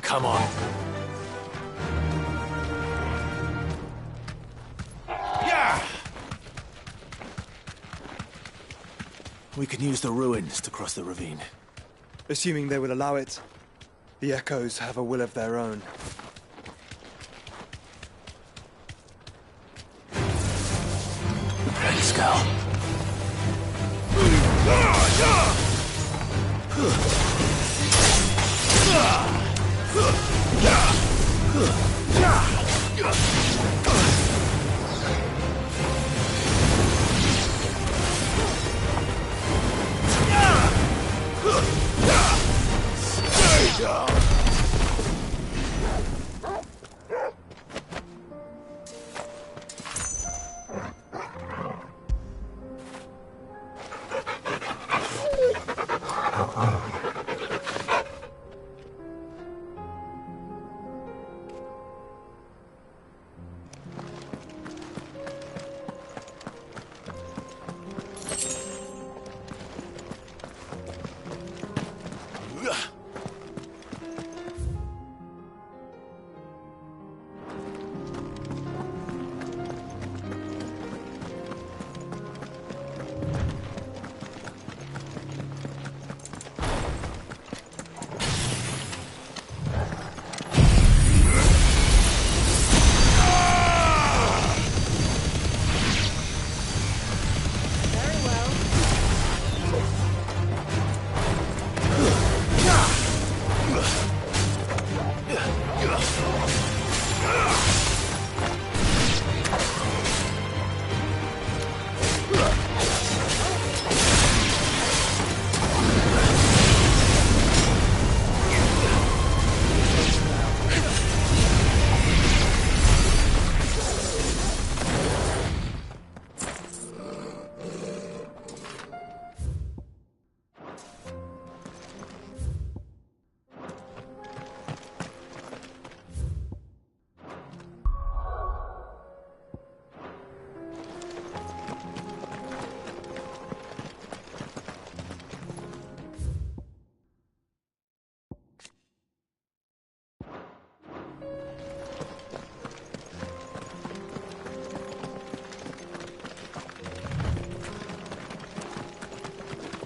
Come on. Yeah! We can use the ruins to cross the ravine. Assuming they will allow it. The Echoes have a will of their own. Let's go. Stay down.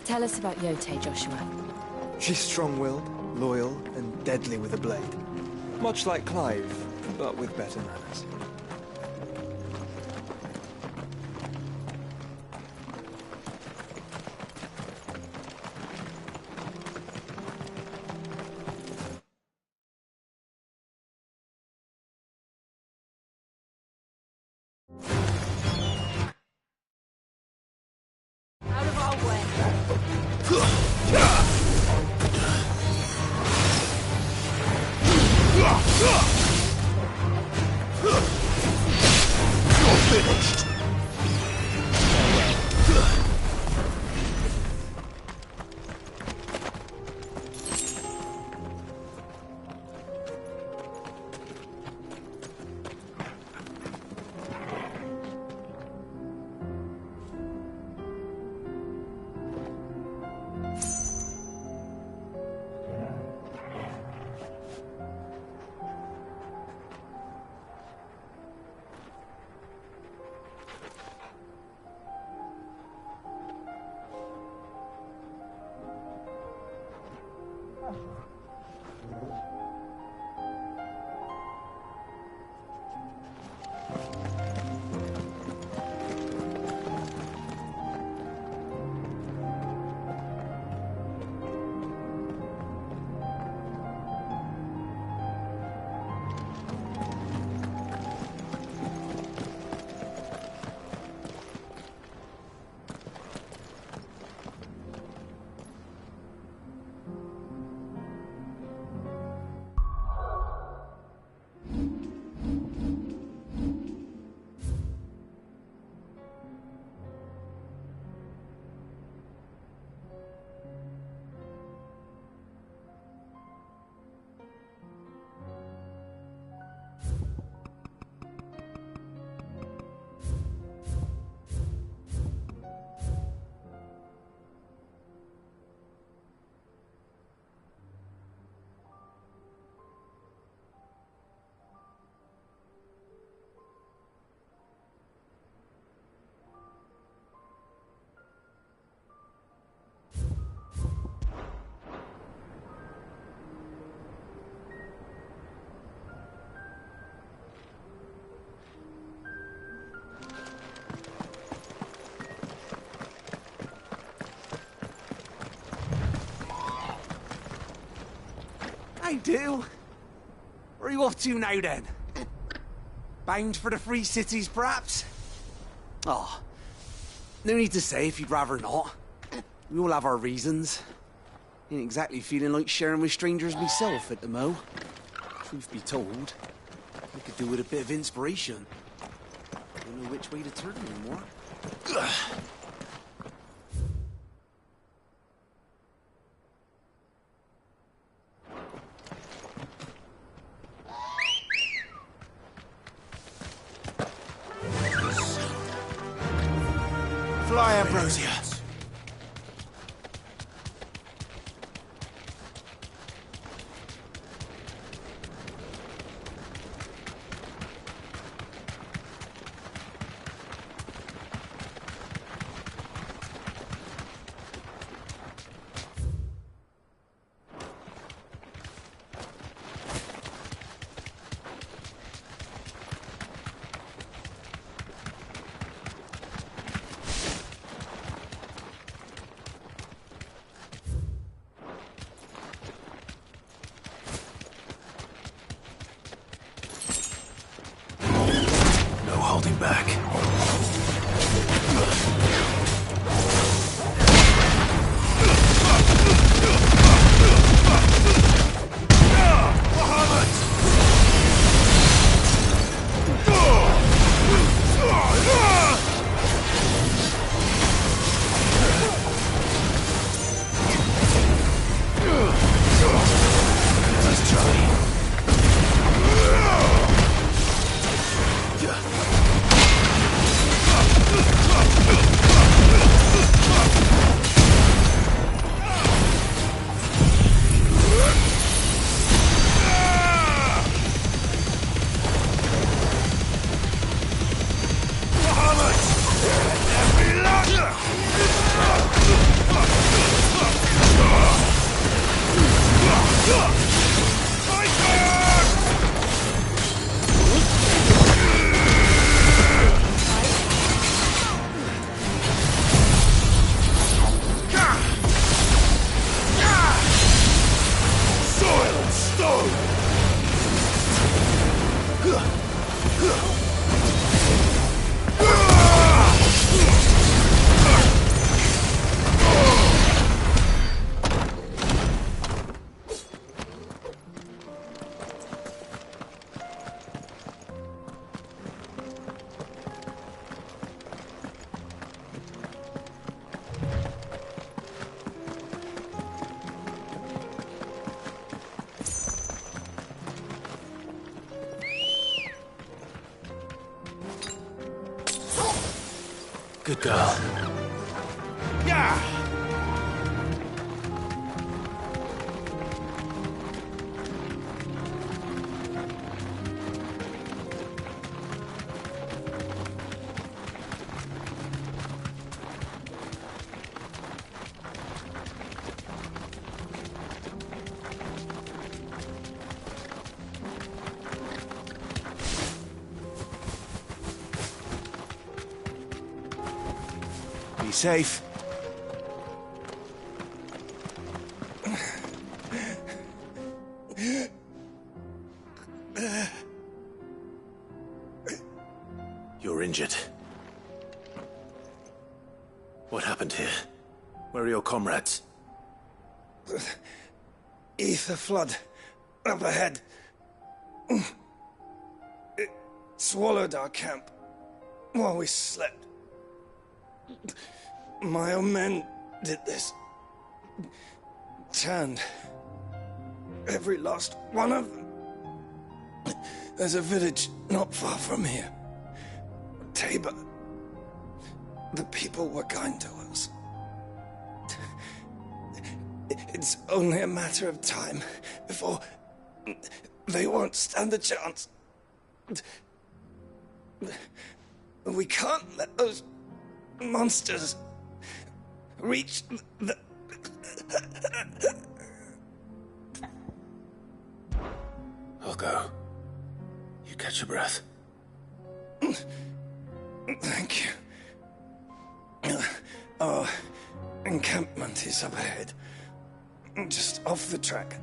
Tell us about Yote, Joshua. She's strong-willed, loyal, and deadly with a blade. Much like Clive, but with better manners. Out of our way. You're finished. I do. Where are you off to now, then? Bound for the Free Cities, perhaps? Oh, no need to say if you'd rather not. We all have our reasons. Ain't exactly feeling like sharing with strangers myself at the mo. Truth be told, I could do with a bit of inspiration. Don't know which way to turn anymore. Ugh. Fly, Ambrosia. Holding back. Let's try. Good girl. Yeah! Be safe. You're injured. What happened here? Where are your comrades? Ether flood. Up ahead. It swallowed our camp while we slept. My own men did this. Turned. Every last one of them. There's a village not far from here. Tabor. The people were kind to us. It's only a matter of time before they won't stand a chance. We can't let those monsters reach the... I'll go. You catch your breath. Thank you. Our encampment is up ahead. Just off the track.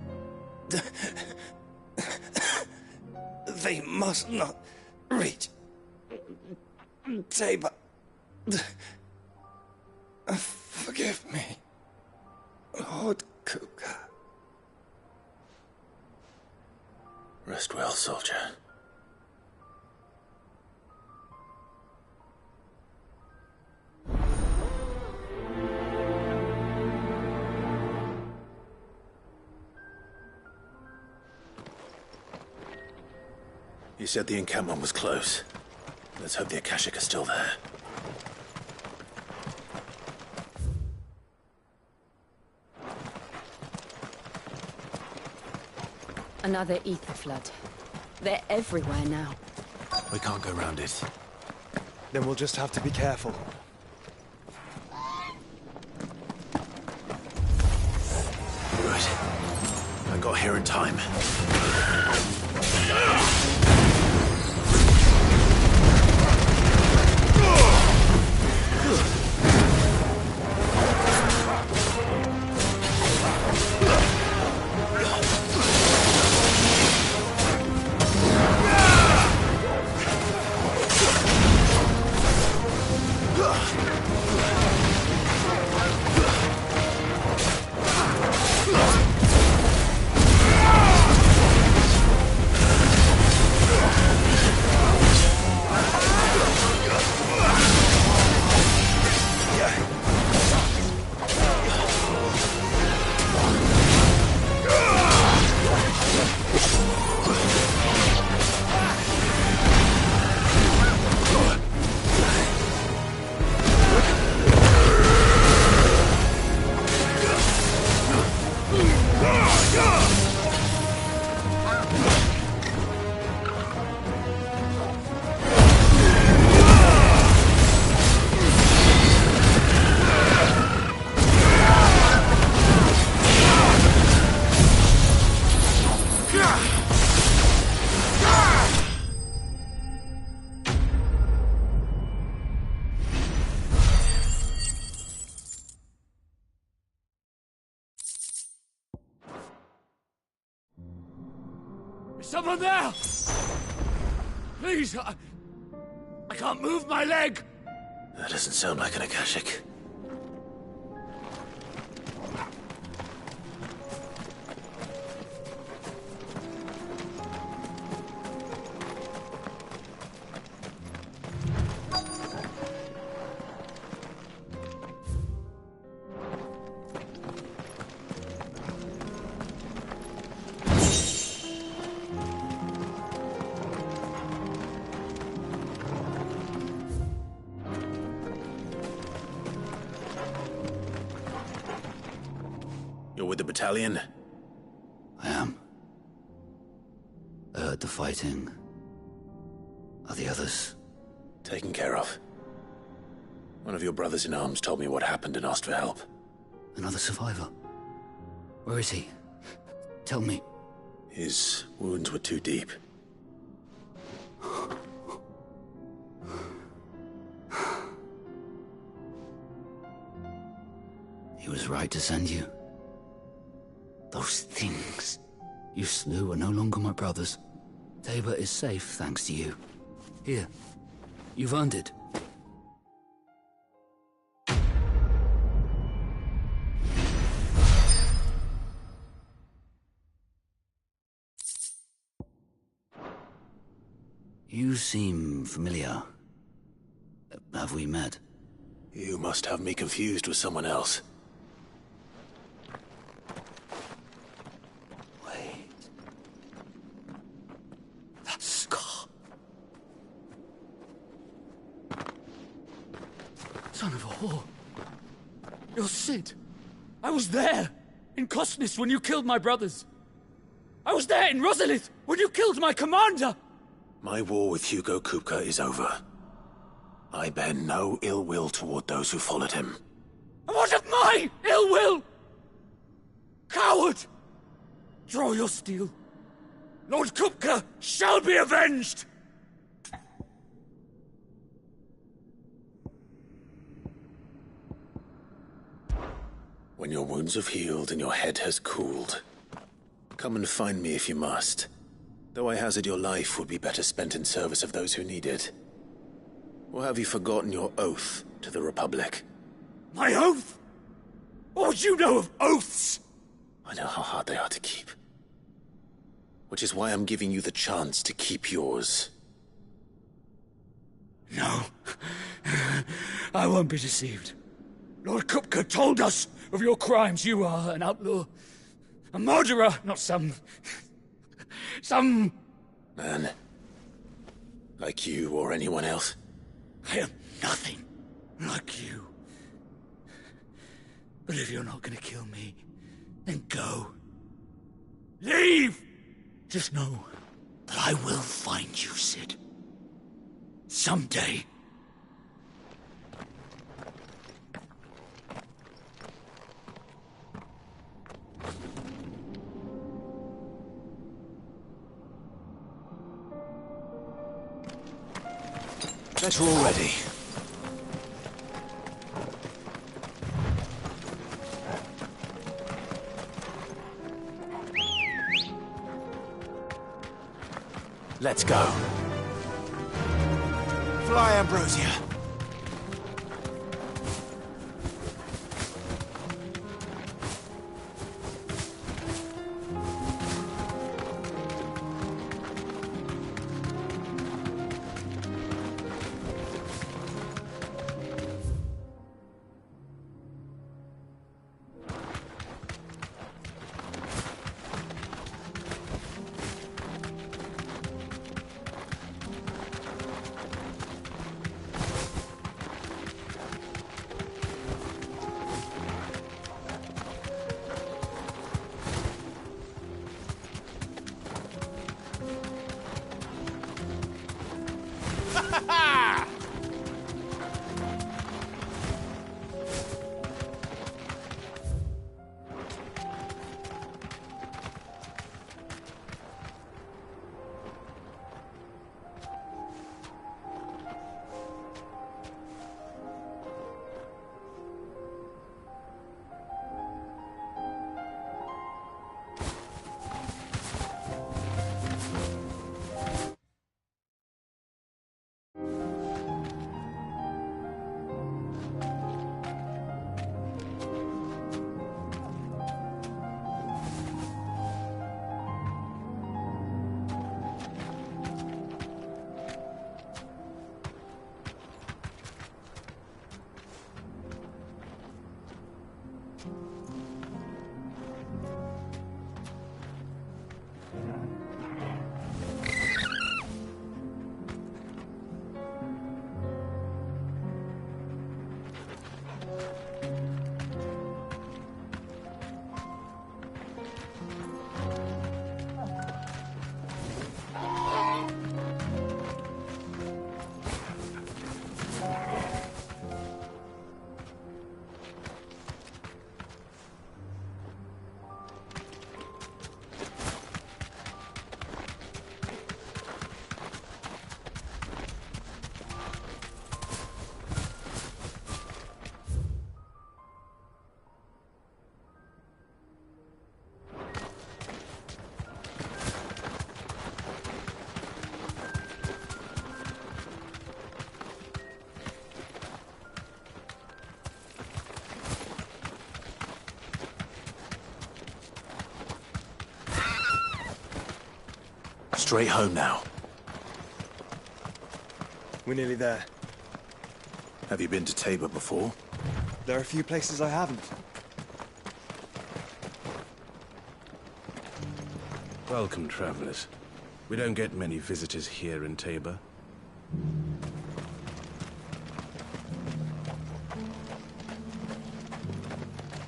They must not reach Tabor. Forgive me, Lord Kupka. Rest well, soldier. You said the encampment was close. Let's hope the Akashic are still there. Another ether flood. They're everywhere now. We can't go round it. Then we'll just have to be careful. Right. I got here in time. Someone there! Please, I can't move my leg! That doesn't sound like an Akashic. You're with the battalion? I am. I heard the fighting. Are the others? Taken care of. One of your brothers in arms told me what happened and asked for help. Another survivor? Where is he? Tell me. His wounds were too deep. He was right to send you. Those things you slew are no longer my brothers. Tabor is safe thanks to you. Here, you've earned it. You seem familiar. Have we met? You must have me confused with someone else. Wait. That scar. Son of a whore. You're Sid. I was there, in Costness, when you killed my brothers. I was there in Rosalith, when you killed my commander! My war with Hugo Kupka is over. I bear no ill will toward those who followed him. And what of my ill will? Coward! Draw your steel. Lord Kupka shall be avenged! When your wounds have healed and your head has cooled, Come and find me if you must. Though I hazard your life would be better spent in service of those who need it. Or have you forgotten your oath to the Republic? My oath? What would you know of oaths? I know how hard they are to keep. Which is why I'm giving you the chance to keep yours. No. I won't be deceived. Lord Kupka told us of your crimes. You are an outlaw. A murderer, not some Man. Like you or anyone else. I am nothing like you. But if you're not gonna kill me, then go. Leave! Just know that I will find you, Sid. Someday. Better already. Let's go. Fly, Ambrosia. Straight home now. We're nearly there. Have you been to Tabor before? There are a few places I haven't. Welcome, travelers. We don't get many visitors here in Tabor.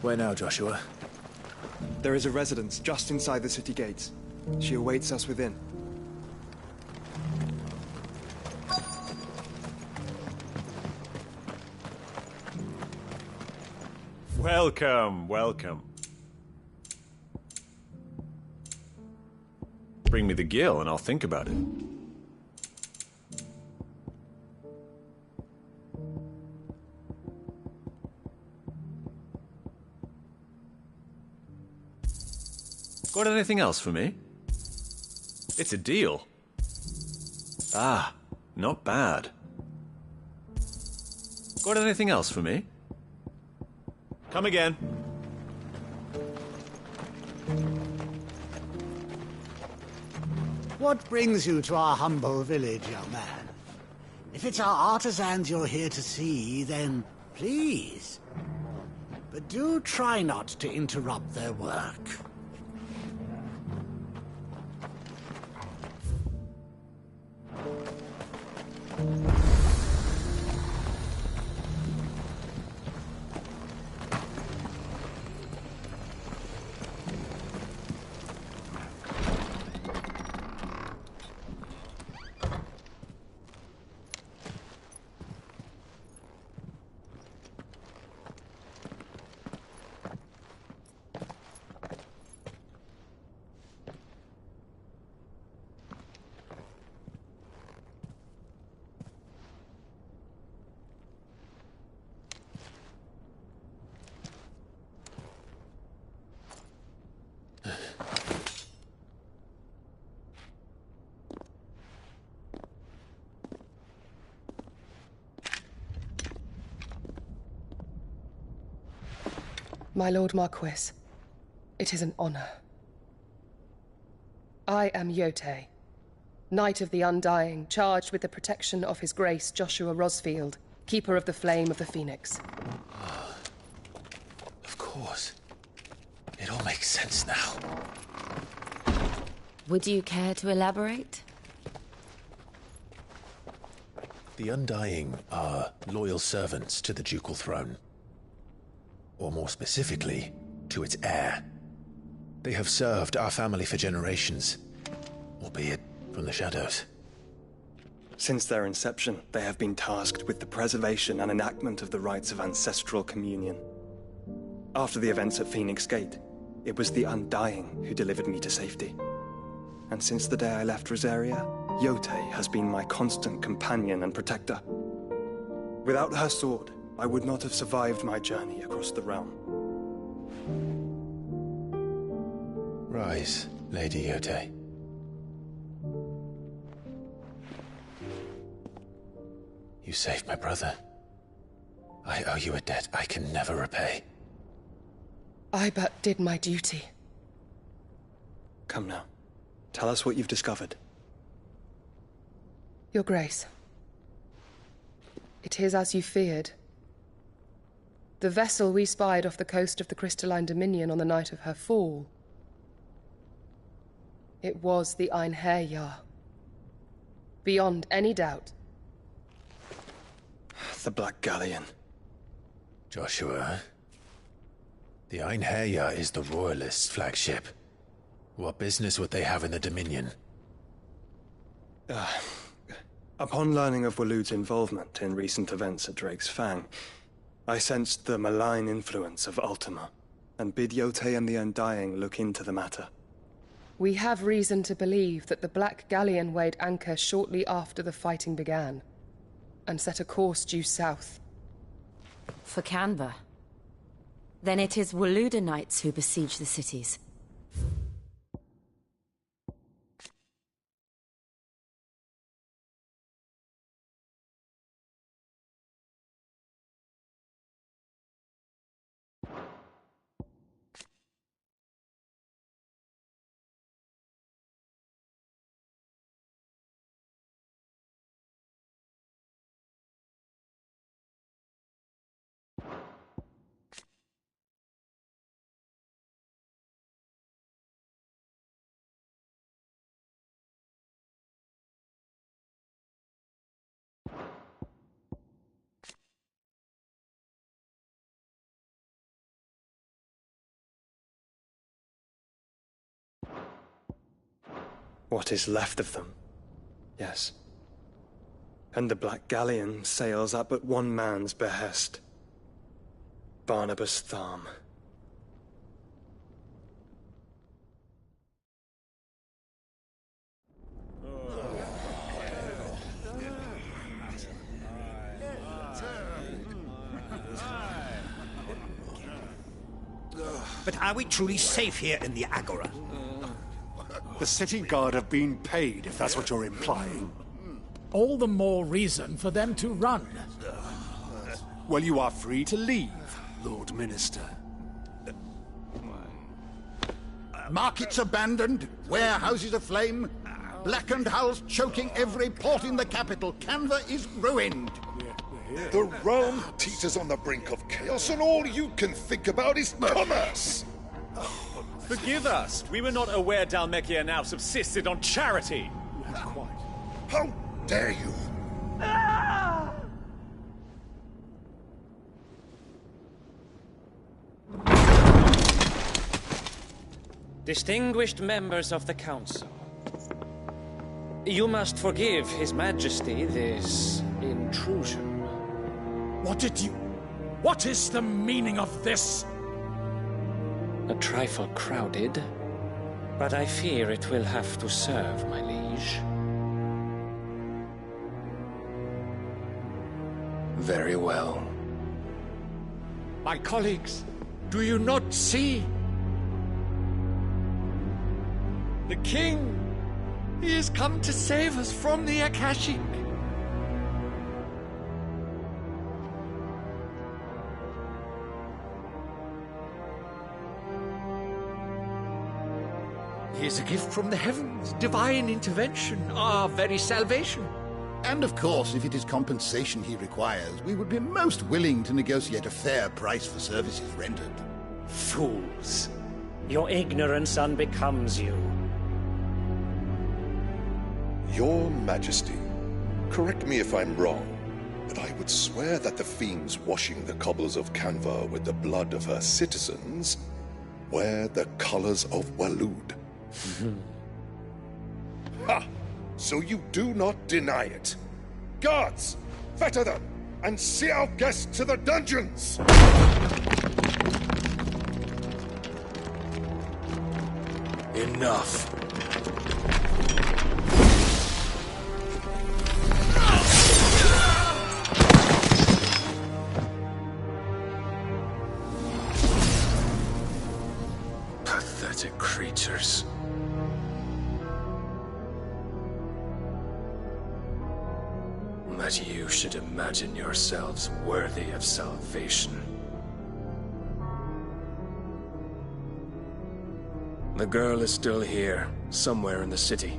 Where now, Joshua? There is a residence just inside the city gates. She awaits us within. Welcome, welcome. Bring me the gill and I'll think about it. Got anything else for me? It's a deal. Ah, not bad. Got anything else for me? Come again. What brings you to our humble village, young man? If it's our artisans you're here to see, then please. But do try not to interrupt their work. My Lord Marquis, it is an honor. I am Yotei, Knight of the Undying, charged with the protection of His Grace Joshua Rosfield, Keeper of the Flame of the Phoenix. Of course. It all makes sense now. Would you care to elaborate? The Undying are loyal servants to the ducal throne. Or more specifically, to its heir. They have served our family for generations, albeit from the shadows. Since their inception, they have been tasked with the preservation and enactment of the rites of ancestral communion. After the events at Phoenix Gate, it was the Undying who delivered me to safety. And since the day I left Rosaria, Yotei has been my constant companion and protector. Without her sword, I would not have survived my journey across the realm. Rise, Lady Yotei. You saved my brother. I owe you a debt I can never repay. I but did my duty. Come now. Tell us what you've discovered. Your Grace. It is as you feared. The vessel we spied off the coast of the Crystalline Dominion on the night of her fall. It was the Einherjar. Beyond any doubt. The Black Galleon. Joshua, the Einherjar is the Royalists' flagship. What business would they have in the Dominion? Upon learning of Waloed's involvement in recent events at Drake's Fang, I sensed the malign influence of Ultima, and bid Yotei and the Undying look into the matter. We have reason to believe that the Black Galleon weighed anchor shortly after the fighting began, and set a course due south. For Canva. Then it is Waloeda Knights who besiege the cities. What is left of them? Yes. And the Black Galleon sails at but one man's behest. Barnabas Tharm. But are we truly safe here in the Agora? The city guard have been paid, if that's what you're implying. All the more reason for them to run. Well, you are free to leave, Lord Minister. Markets abandoned, warehouses aflame, blackened hulls choking every port in the capital. Canva is ruined. The realm teeters on the brink of chaos, and all you can think about is commerce! Forgive us! We were not aware Dhalmekia now subsisted on charity! How dare you! Distinguished members of the Council, you must forgive His Majesty this intrusion. What is the meaning of this? A trifle crowded, but I fear it will have to serve, my liege. Very well. My colleagues, do you not see? The king! He has come to save us from the Akashic! He is a gift from the heavens, divine intervention, our very salvation. And of course, if it is compensation he requires, we would be most willing to negotiate a fair price for services rendered. Fools! Your ignorance unbecomes you. Your Majesty, correct me if I'm wrong, but I would swear that the fiends washing the cobbles of Canva with the blood of her citizens wear the colors of Waloed. Ha! So you do not deny it. Guards, fetter them, and see our guests to the dungeons! Enough. Pathetic creatures. That you should imagine yourselves worthy of salvation. The girl is still here, somewhere in the city.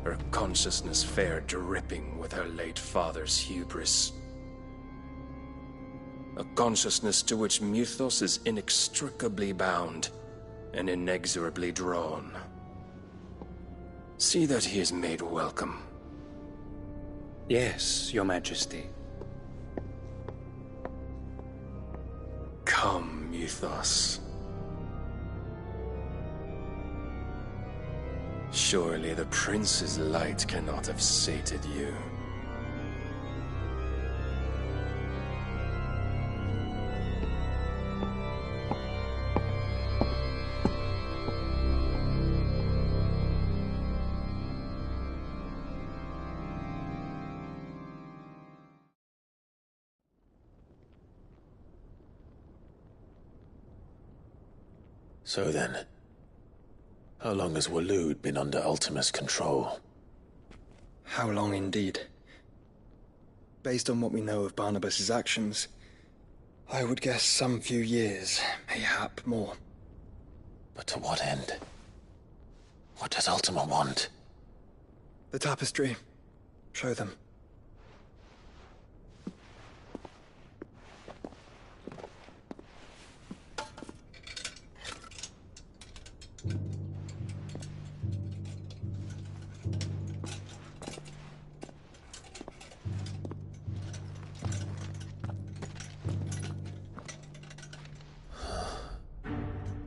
Her consciousness fair dripping with her late father's hubris. A consciousness to which Mythos is inextricably bound and inexorably drawn. See that he is made welcome. Yes, Your Majesty. Come, Mythos. Surely the prince's light cannot have sated you. So then, how long has Waloed been under Ultima's control? How long indeed? Based on what we know of Barnabas's actions, I would guess some few years, mayhap more. But to what end? What does Ultima want? The tapestry. Show them.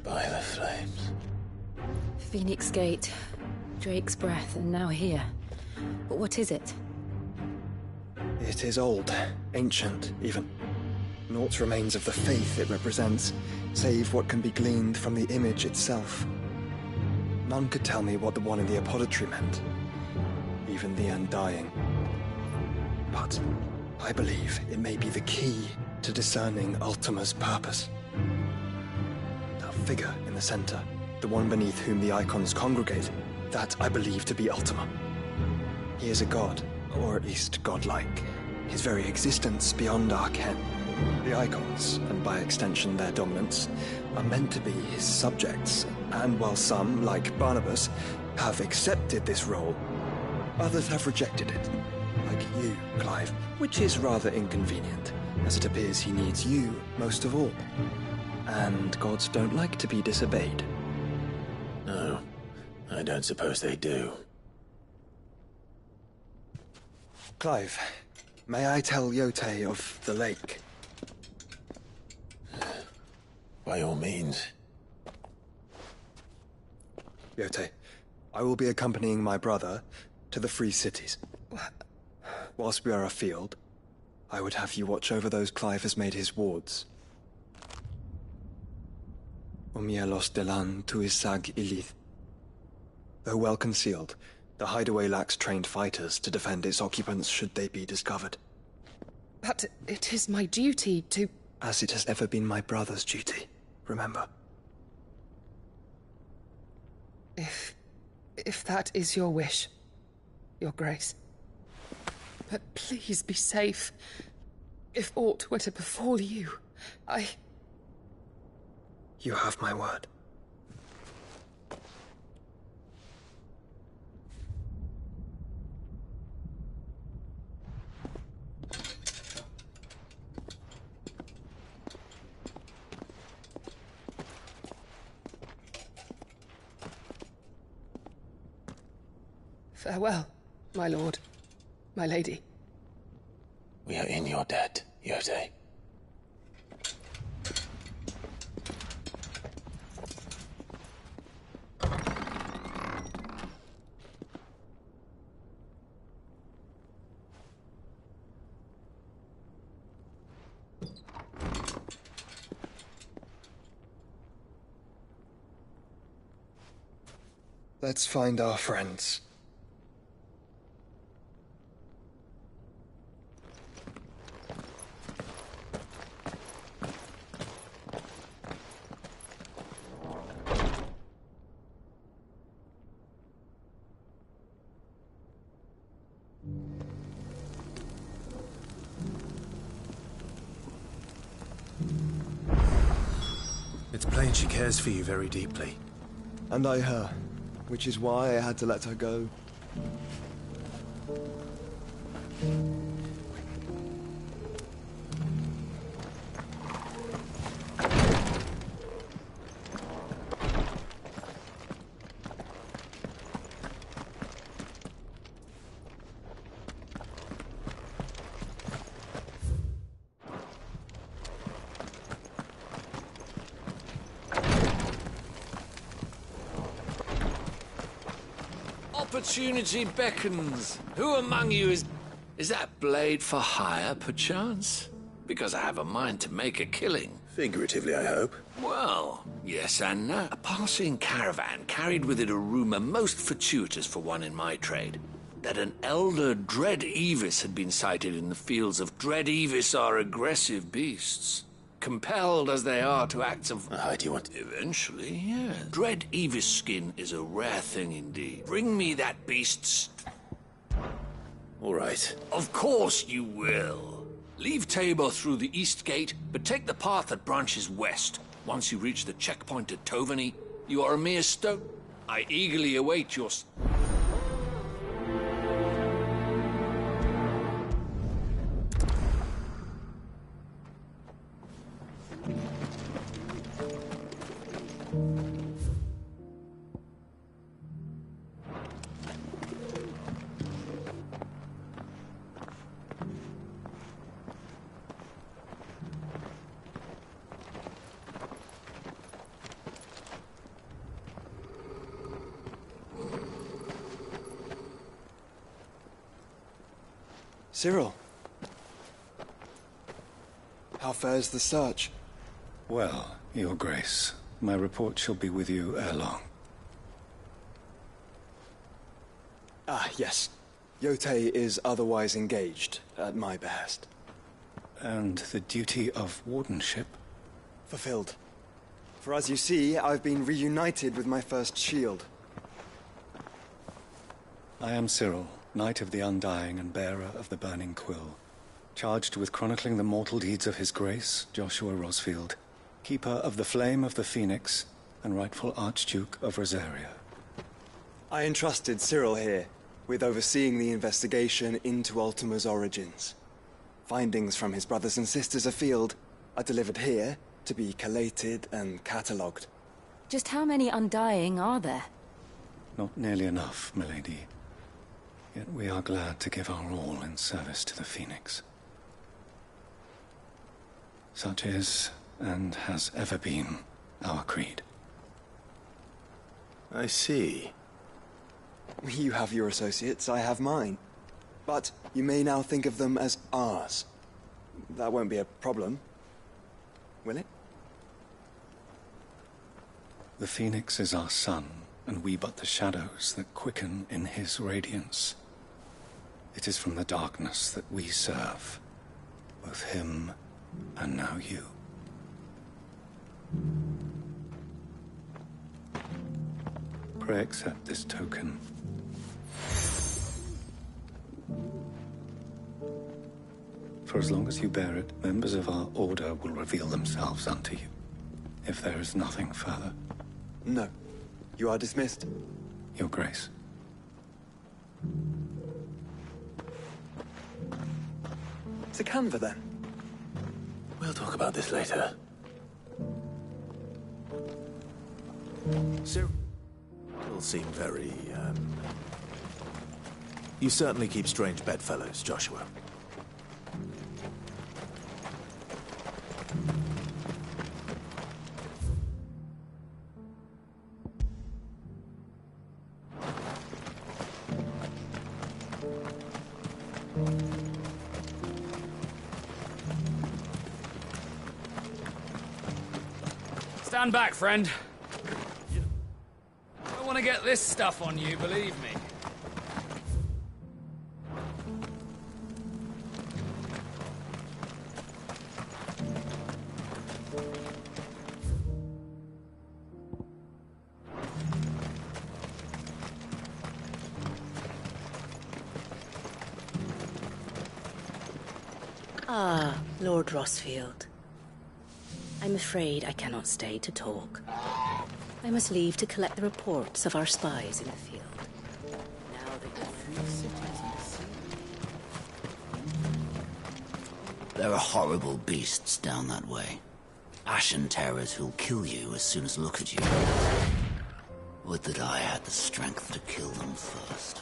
By the flames. Phoenix Gate, Drake's Breath, and now here. But what is it? It is old, ancient, even. Naught remains of the faith it represents, save what can be gleaned from the image itself. None could tell me what the one in the apothecary meant, even the Undying. But I believe it may be the key to discerning Ultima's purpose. That figure in the center, the one beneath whom the icons congregate, that I believe to be Ultima. He is a god, or at least godlike. His very existence beyond our ken. The icons, and by extension their dominance, are meant to be his subjects, and while some, like Barnabas, have accepted this role, others have rejected it. Like you, Clive, which is rather inconvenient, as it appears he needs you most of all. And gods don't like to be disobeyed. No, I don't suppose they do. Clive, may I tell Yotei of the lake? By all means. Yotei, I will be accompanying my brother to the Free Cities. Whilst we are afield, I would have you watch over those Clive has made his wards. Omielos delan tuisag ilith. Though well concealed, the hideaway lacks trained fighters to defend its occupants should they be discovered. But it is my duty to... As it has ever been my brother's duty, remember. If that is your wish, Your Grace. But please be safe. If aught were to befall you, You have my word. Farewell, my lord, my lady. We are in your debt, Yotei. Let's find our friends. It's plain she cares for you very deeply. And I her, which is why I had to let her go. Opportunity beckons. Who among you is that blade for hire, perchance? Because I have a mind to make a killing. Figuratively, I hope. Well, yes and no. A passing caravan carried with it a rumor most fortuitous for one in my trade. That an elder Dread Evis had been sighted in the fields of Dread Evis are aggressive beasts. Compelled as they are to acts of... do you want... Eventually, yeah. Dread Evis skin is a rare thing indeed. Bring me that beast's... All right. Of course you will. Leave Tabor through the east gate, but take the path that branches west. Once you reach the checkpoint at Tovany, you are a mere stone. I eagerly await your... Cyril. How fares the search? Well, Your Grace, my report shall be with you ere long. Ah, yes. Yotei is otherwise engaged, at my behest. And the duty of wardenship? Fulfilled. For as you see, I've been reunited with my first shield. I am Cyril, Knight of the Undying and bearer of the Burning Quill, charged with chronicling the mortal deeds of His Grace, Joshua Rosfield, Keeper of the Flame of the Phoenix, and rightful Archduke of Rosaria. I entrusted Cyril here with overseeing the investigation into Ultima's origins. Findings from his brothers and sisters afield are delivered here to be collated and catalogued. Just how many Undying are there? Not nearly enough, milady. Yet we are glad to give our all in service to the Phoenix. Such is, and has ever been, our creed. I see. You have your associates, I have mine. But you may now think of them as ours. That won't be a problem, will it? The Phoenix is our sun, and we but the shadows that quicken in his radiance. It is from the darkness that we serve, both him and now you. Pray accept this token. For as long as you bear it, members of our order will reveal themselves unto you, if there is nothing further. No. You are dismissed. Your Grace. To Canva, then. We'll talk about this later. Cyril seem very, You certainly keep strange bedfellows, Joshua. Stand back, friend. I don't want to get this stuff on you, believe me. Ah, Lord Rosfield. I'm afraid I cannot stay to talk. I must leave to collect the reports of our spies in the field. Now that the three cities in the sea... There are horrible beasts down that way. Ashen terrors who'll kill you as soon as look at you. Would that I had the strength to kill them first.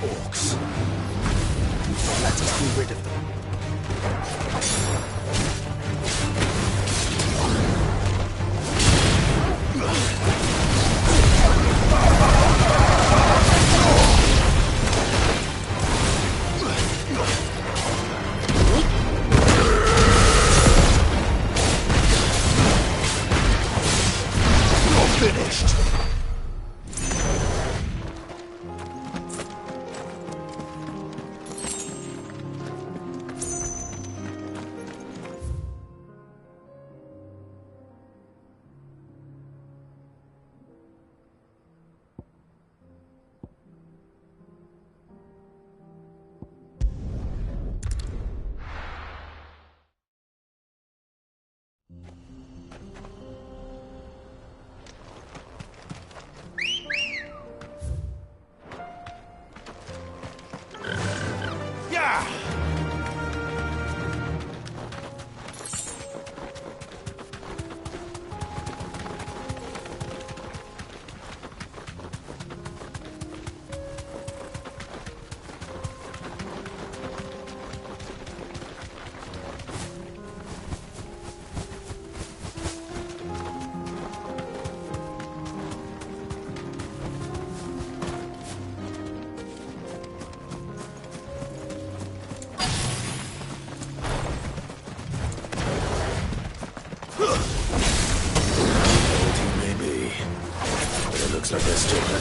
Orcs. Let us be rid of them.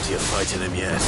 plenty of fight in him yet.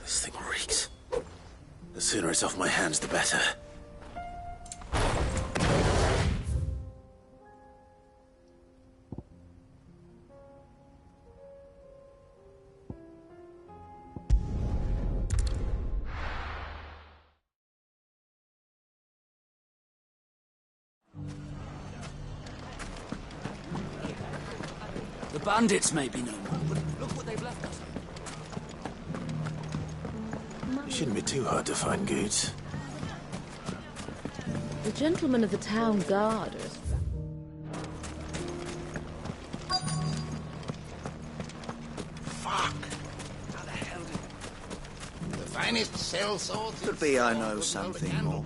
This thing reeks. The sooner it's off my hands, the better. The bandits may be no more, but look what they've left us. You shouldn't be too hard to find, Goots. The gentlemen of the town guard are... Fuck! How the hell did... The finest cell swords... Could be I know something more.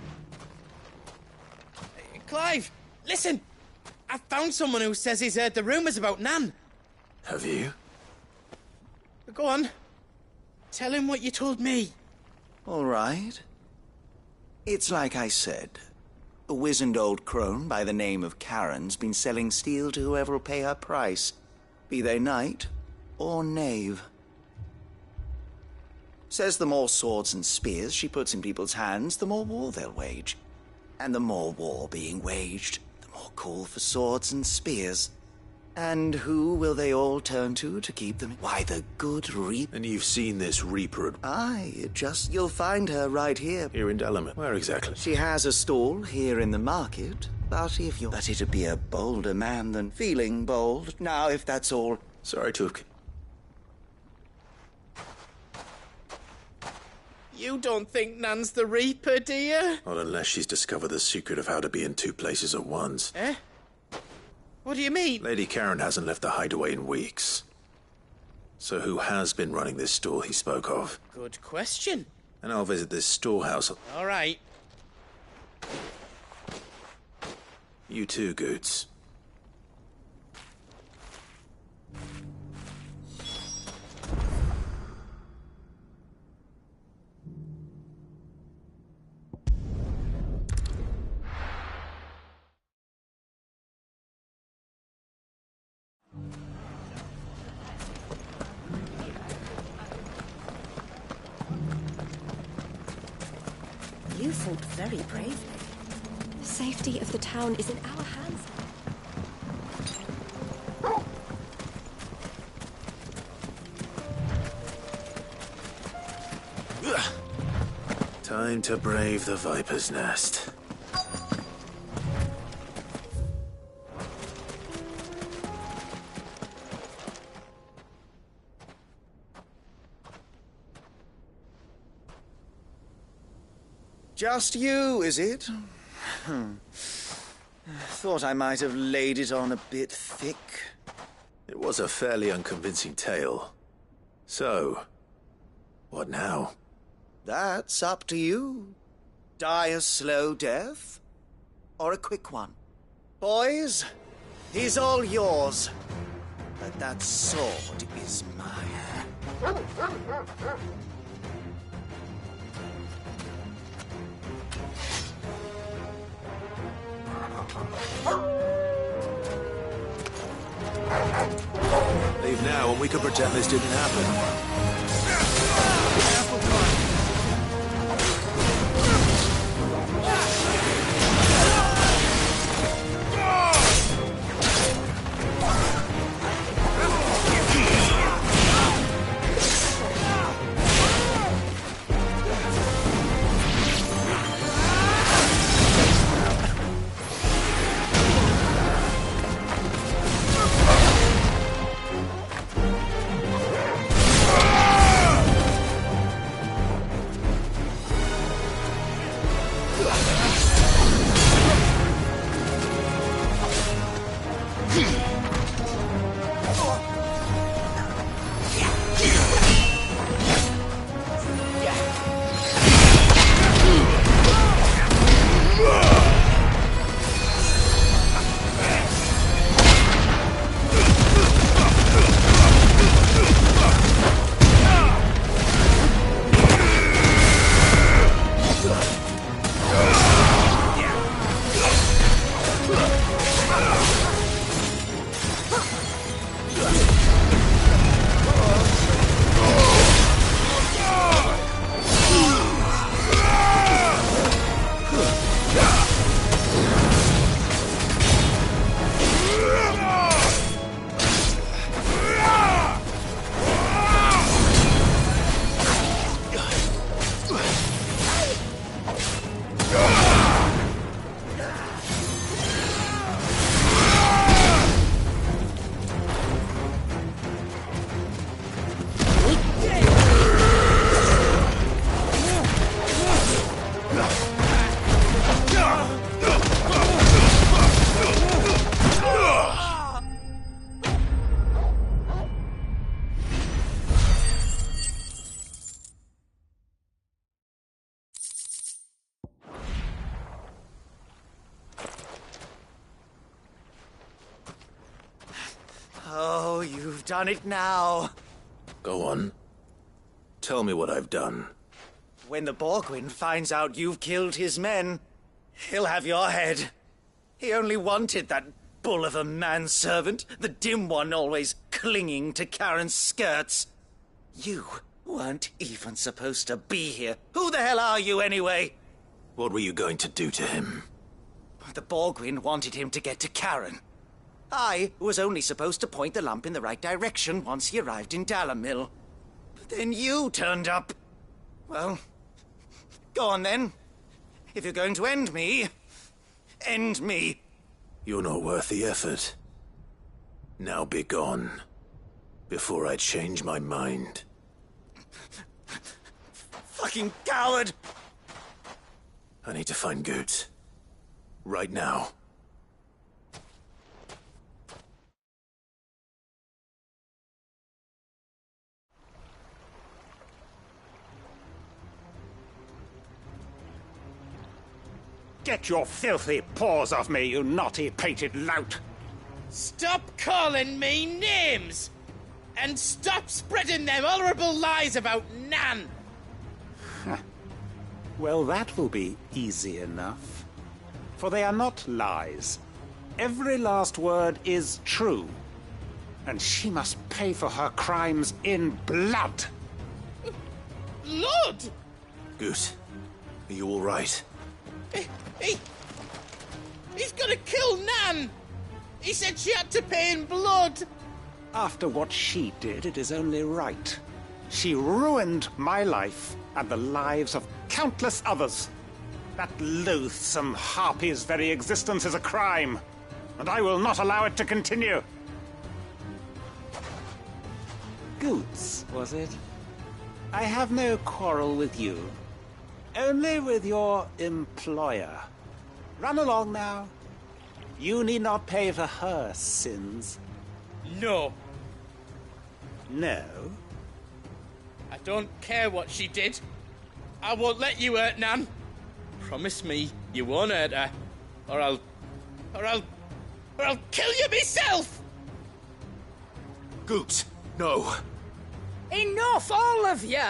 Clive, listen! I found someone who says he's heard the rumours about Nan. Have you? Go on. Tell him what you told me. All right. It's like I said. A wizened old crone by the name of Karen's been selling steel to whoever will pay her price, be they knight or knave. Says the more swords and spears she puts in people's hands, the more war they'll wage. And the more war being waged, the more call for swords and spears. And who will they all turn to keep them? Why, the good Reaper. And you've seen this Reaper at... Aye, you'll find her right here. Here in Delamere? Where exactly? She has a stall here in the market, but it'd be a bolder man than feeling bold. Now, if that's all... Sorry to have... You don't think Nan's the Reaper, do you? Not unless she's discovered the secret of how to be in two places at once. Eh? What do you mean? Lady Karen hasn't left the hideaway in weeks. So who has been running this store he spoke of? Good question. And I'll visit this storehouse. All right. You too, Goots. You fought very bravely. The safety of the town is in our hands. Time to brave the Viper's Nest. Just you, is it? Thought I might have laid it on a bit thick. It was a fairly unconvincing tale. So, what now? That's up to you. Die a slow death, or a quick one. Boys, he's all yours. But that sword is mine. Leave now and we can pretend this didn't happen. You've done it now. Go on. Tell me what I've done. When the Borgwyn finds out you've killed his men, he'll have your head. He only wanted that bull of a manservant, the dim one always clinging to Karen's skirts. You weren't even supposed to be here. Who the hell are you, anyway? What were you going to do to him? The Borgwyn wanted him to get to Karen. I was only supposed to point the lamp in the right direction once he arrived in Dalamil. But then you turned up. Well, go on then. If you're going to end me, end me. You're not worth the effort. Now be gone, before I change my mind. Fucking coward! I need to find Goots. Right now. Get your filthy paws off me, you naughty-pated lout! Stop calling me names! And stop spreading them horrible lies about Nan! Well, that will be easy enough. For they are not lies. Every last word is true. And she must pay for her crimes in blood. Blood? Goot, are you all right? He's gonna kill Nan! He said she had to pay in blood! After what she did, it is only right. She ruined my life and the lives of countless others. That loathsome harpy's very existence is a crime, and I will not allow it to continue. Goots, was it? I have no quarrel with you. Only with your employer. Run along now. You need not pay for her sins. No. No? I don't care what she did. I won't let you hurt Nan. Promise me you won't hurt her, or I'll kill you myself! Goots, no. Enough, all of you!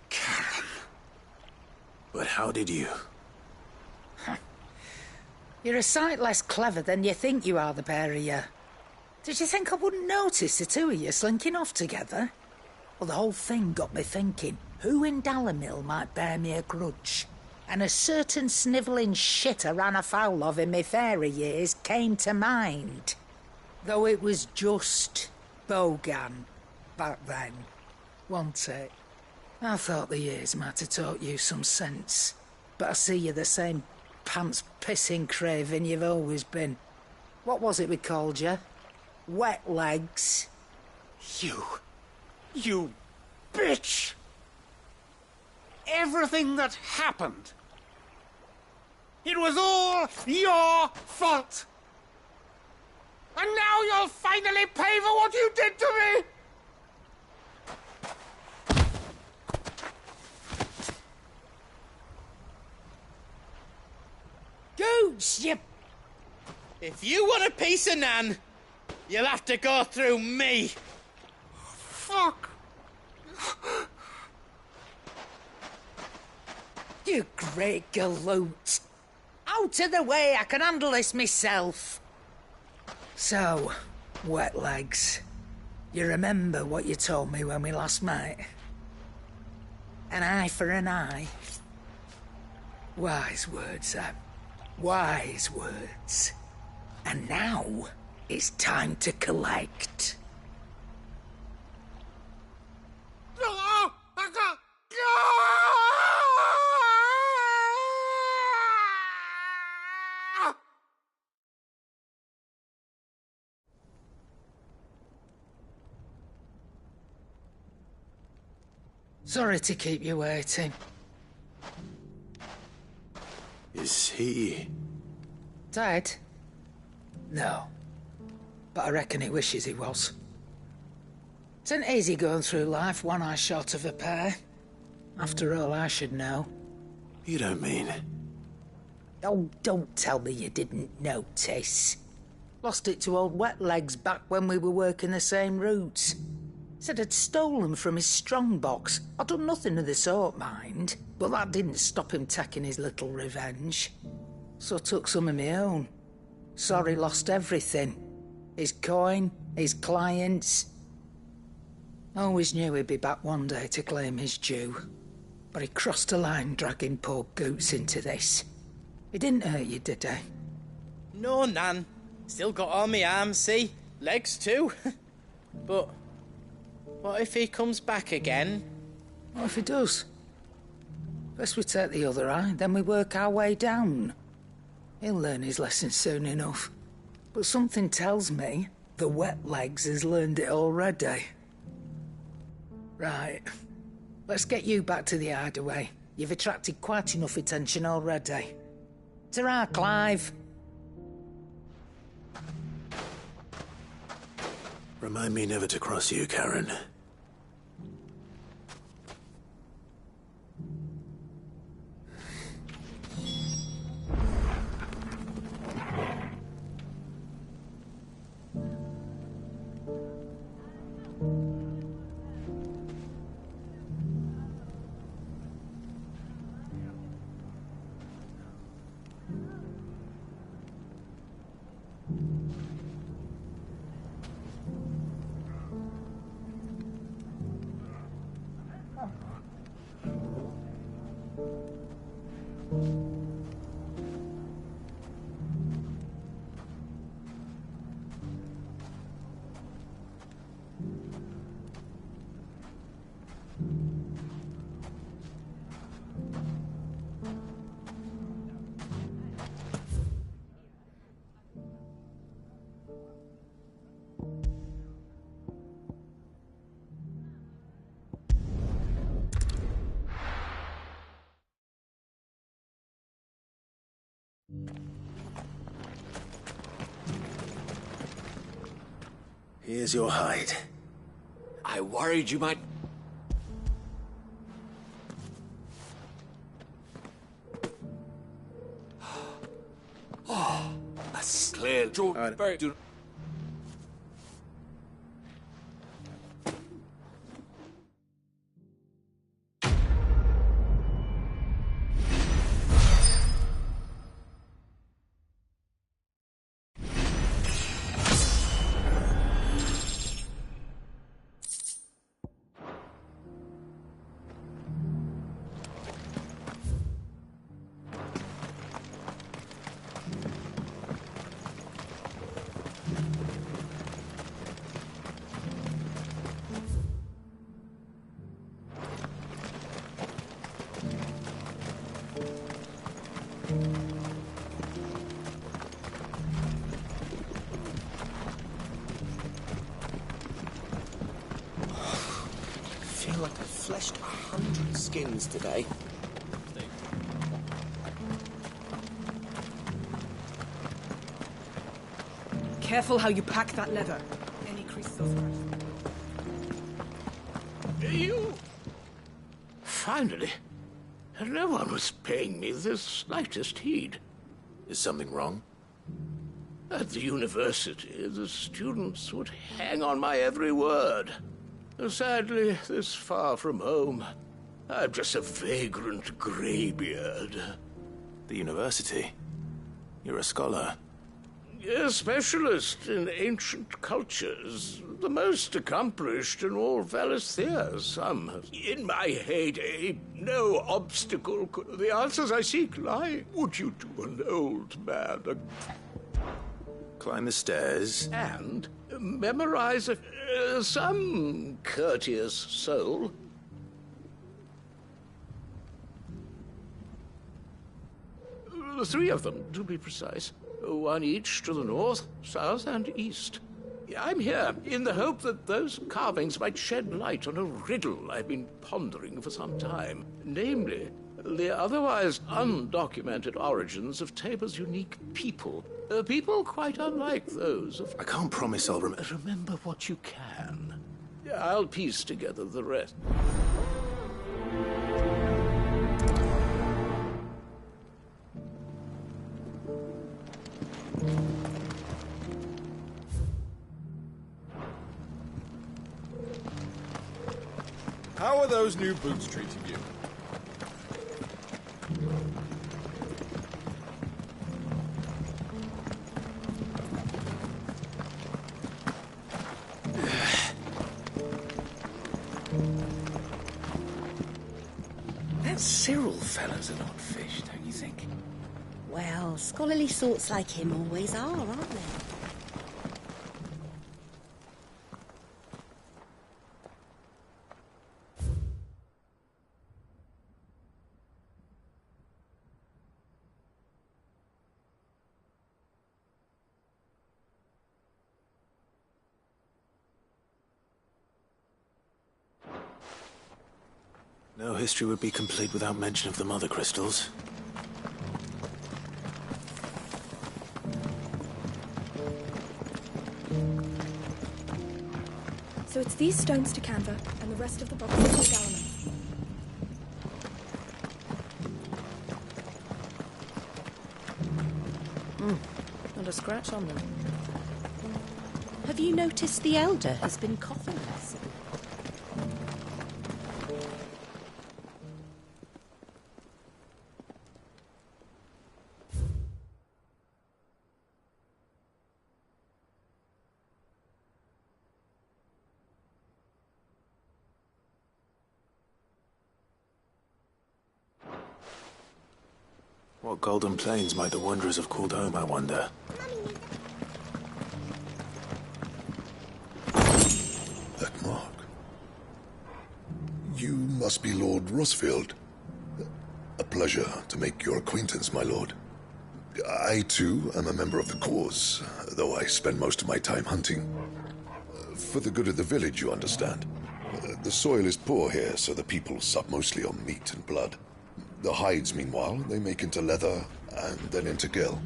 Karen. But how did you? You're a sight less clever than you think you are, the pair of you. Did you think I wouldn't notice the two of you slinking off together? Well, the whole thing got me thinking, who in Dalamil might bear me a grudge? And a certain snivelling shit I ran afoul of in my fairy years came to mind. Though it was just Bogan back then, wasn't it? I thought the years might have taught you some sense, but I see you're the same pants-pissing craven you've always been. What was it we called you? Wet legs? You bitch! Everything that happened, it was all your fault! And now you'll finally pay for what you did to me! Gooch, you... If you want a piece of Nan, you'll have to go through me. Fuck! You great galoot. Out of the way, I can handle this myself. So, wet legs, you remember what you told me when we last met? An eye for an eye. Wise words, Sam. Wise words. And now, it's time to collect. Sorry to keep you waiting. Is he... Dead? No. But I reckon he wishes he was. It isn't easy going through life one eye short of a pair. After all, I should know. You don't mean... Oh, don't tell me you didn't notice. Lost it to old Wet Legs back when we were working the same routes. Said I'd stolen from his strongbox. I'd done nothing of the sort, mind, but that didn't stop him taking his little revenge. So I took some of my own. Sorry, lost everything. His coin, his clients. Always knew he'd be back one day to claim his due. But he crossed a line dragging poor Goots into this. He didn't hurt you, did he? No, Nan. Still got all my arms, see? Legs too. But what if he comes back again? What if he does? First we take the other eye, then we work our way down. He'll learn his lesson soon enough. But something tells me the Wet Legs has learned it already. Right. Let's get you back to the hideaway. You've attracted quite enough attention already. Ta-ra, Clive. Remind me never to cross you, Karen. Here's your hide. I worried you might... Oh, that's clear. George, I feel like I've fleshed 100 skins today. Careful how you pack that leather. Any creases or scratches. You... Finally. No one was paying me the slightest heed. Is something wrong? At the university, the students would hang on my every word. Sadly, this far from home, I'm just a vagrant greybeard. The university? You're a scholar. A specialist in ancient cultures, the most accomplished in all Valisthea. In my heyday, no obstacle could... The answers I seek lie, would you to an old man? Climb the stairs. And memorize some courteous soul. Three of them, to be precise. One each to the north, south, and east. I'm here in the hope that those carvings might shed light on a riddle I've been pondering for some time. Namely, the otherwise undocumented origins of Tabor's unique people. People quite unlike those of... I can't promise I'll Remember what you can. I'll piece together the rest. those new boots treating you? That Cyril fella's an odd fish, don't you think? Well, scholarly sorts like him always are, aren't they? No history would be complete without mention of the mother crystals. So it's these stones to Canva, and the rest of the boxes to Galaman. Not a scratch on them. Have you noticed the Elder has been coffinless? What golden plains might the wanderers have called home, I wonder? That mark. You must be Lord Rosfield. A pleasure to make your acquaintance, my lord. I, too, am a member of the cause, though I spend most of my time hunting. For the good of the village, you understand. The soil is poor here, so the people sup mostly on meat and blood. The hides, meanwhile, they make into leather and then into gill.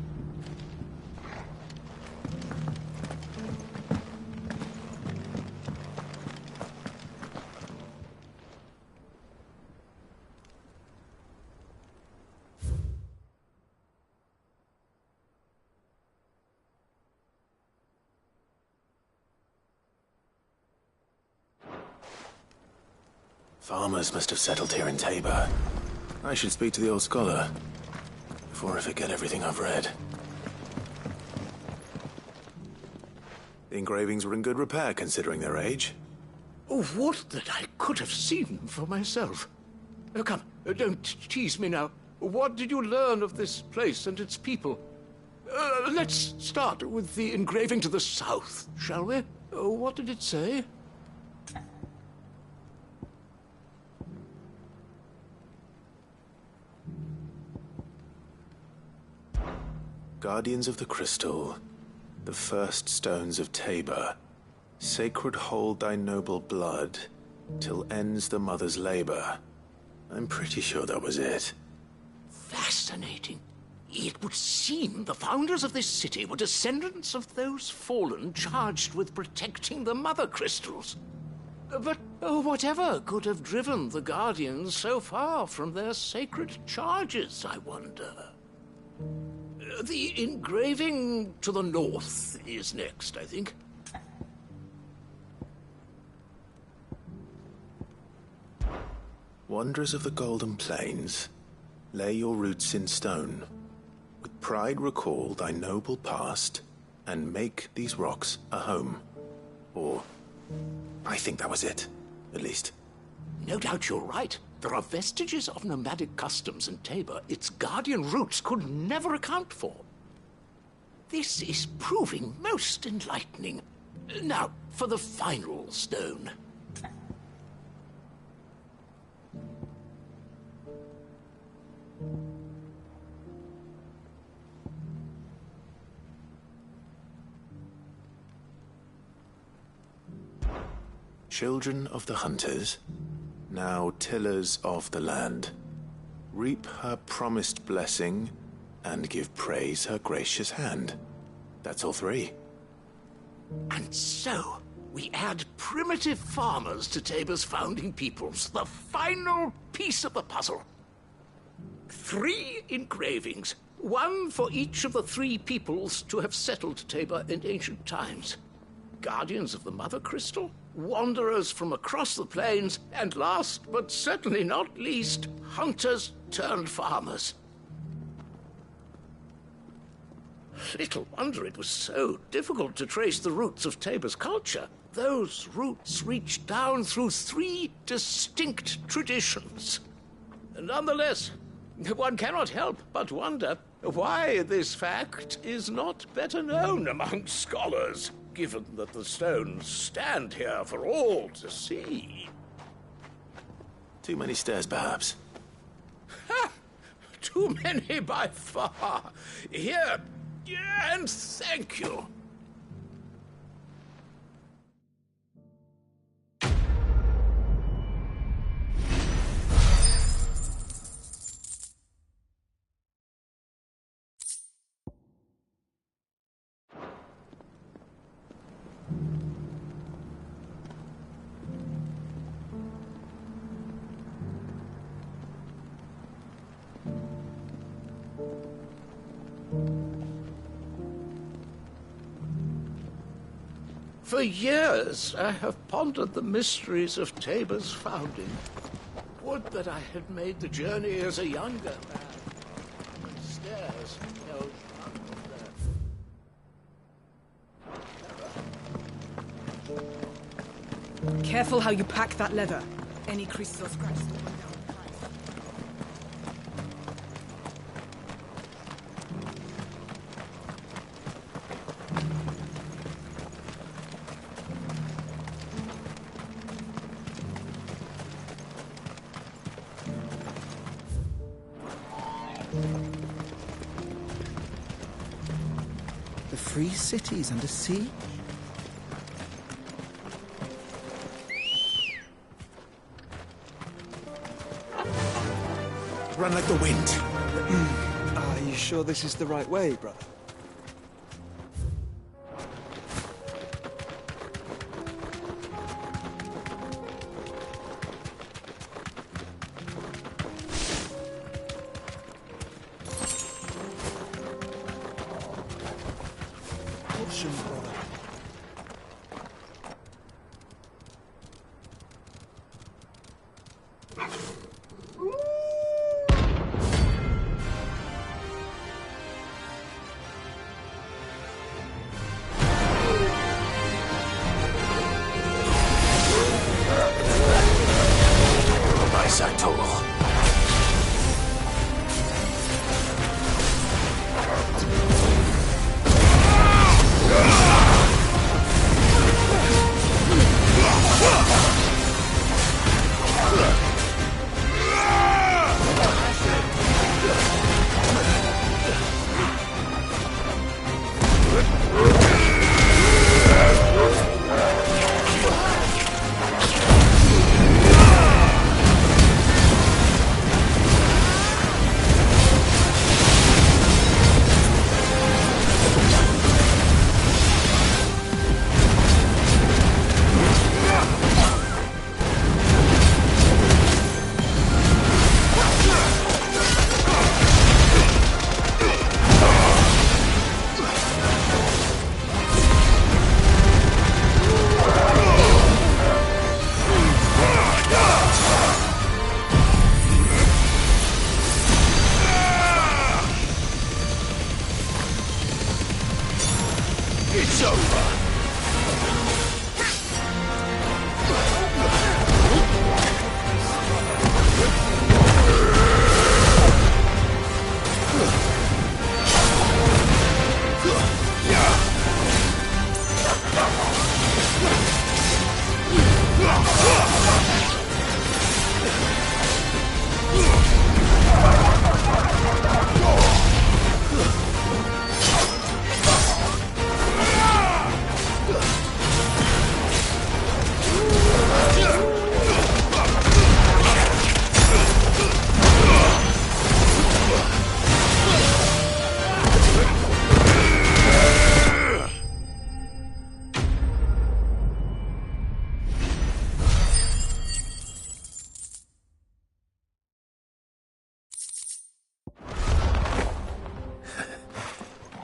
Farmers must have settled here in Tabor. I should speak to the old scholar before I forget everything I've read. The engravings were in good repair considering their age. Oh, would that I could have seen for myself. Oh, come, don't tease me now. What did you learn of this place and its people? Let's start with the engraving to the south, shall we? What did it say? Guardians of the Crystal, the first stones of Tabor, sacred hold thy noble blood, till ends the mother's labor. I'm pretty sure that was it. Fascinating. It would seem the founders of this city were descendants of those fallen charged with protecting the mother crystals. But whatever could have driven the Guardians so far from their sacred charges, I wonder? The engraving to the north is next, I think. Wanderers of the Golden Plains, lay your roots in stone. With pride recall thy noble past, and make these rocks a home. Or, I think that was it, at least. No doubt you're right. There are vestiges of nomadic customs in Tabor its guardian roots could never account for. This is proving most enlightening. Now, for the final stone. Children of the hunters, now tillers of the land, reap her promised blessing and give praise her gracious hand. That's all three. And so, we add primitive farmers to Tabor's founding peoples, the final piece of the puzzle. 3 engravings, one for each of the 3 peoples to have settled Tabor in ancient times. Guardians of the Mother Crystal, wanderers from across the plains, and last but certainly not least, hunters turned farmers. Little wonder it was so difficult to trace the roots of Tabor's culture. Those roots reach down through 3 distinct traditions. Nonetheless, one cannot help but wonder why this fact is not better known among scholars, given that the stones stand here for all to see. Too many stairs, perhaps. Ha! Too many by far. Here, and thank you. For years, I have pondered the mysteries of Tabor's founding. Would that I had made the journey as a younger man. When stairs held Be careful how you pack that leather. Any creases or scratches will run down. The free cities under siege? Run like the wind. Are you sure this is the right way, brother? Caution, brother. It's over.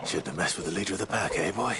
Shouldn't have messed with the leader of the pack, eh, boy?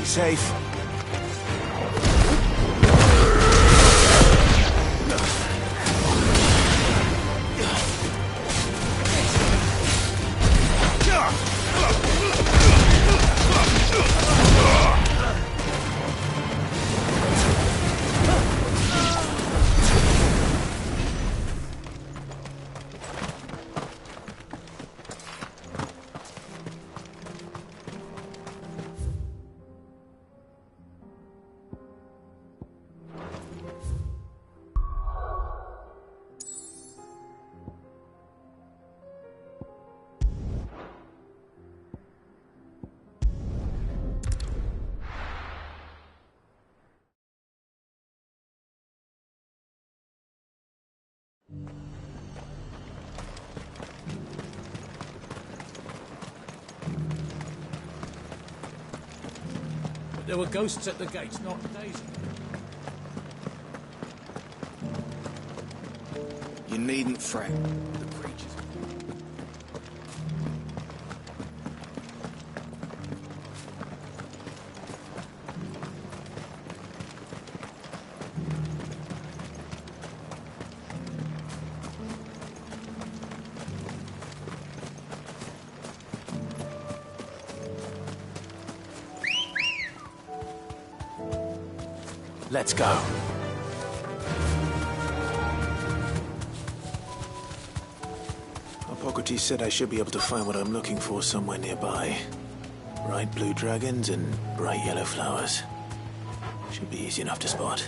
safe. There were ghosts at the gates not days ago. You needn't fret. The creatures. Let's go. Hippocrates said I should be able to find what I'm looking for somewhere nearby. Bright blue dragons and bright yellow flowers. Should be easy enough to spot.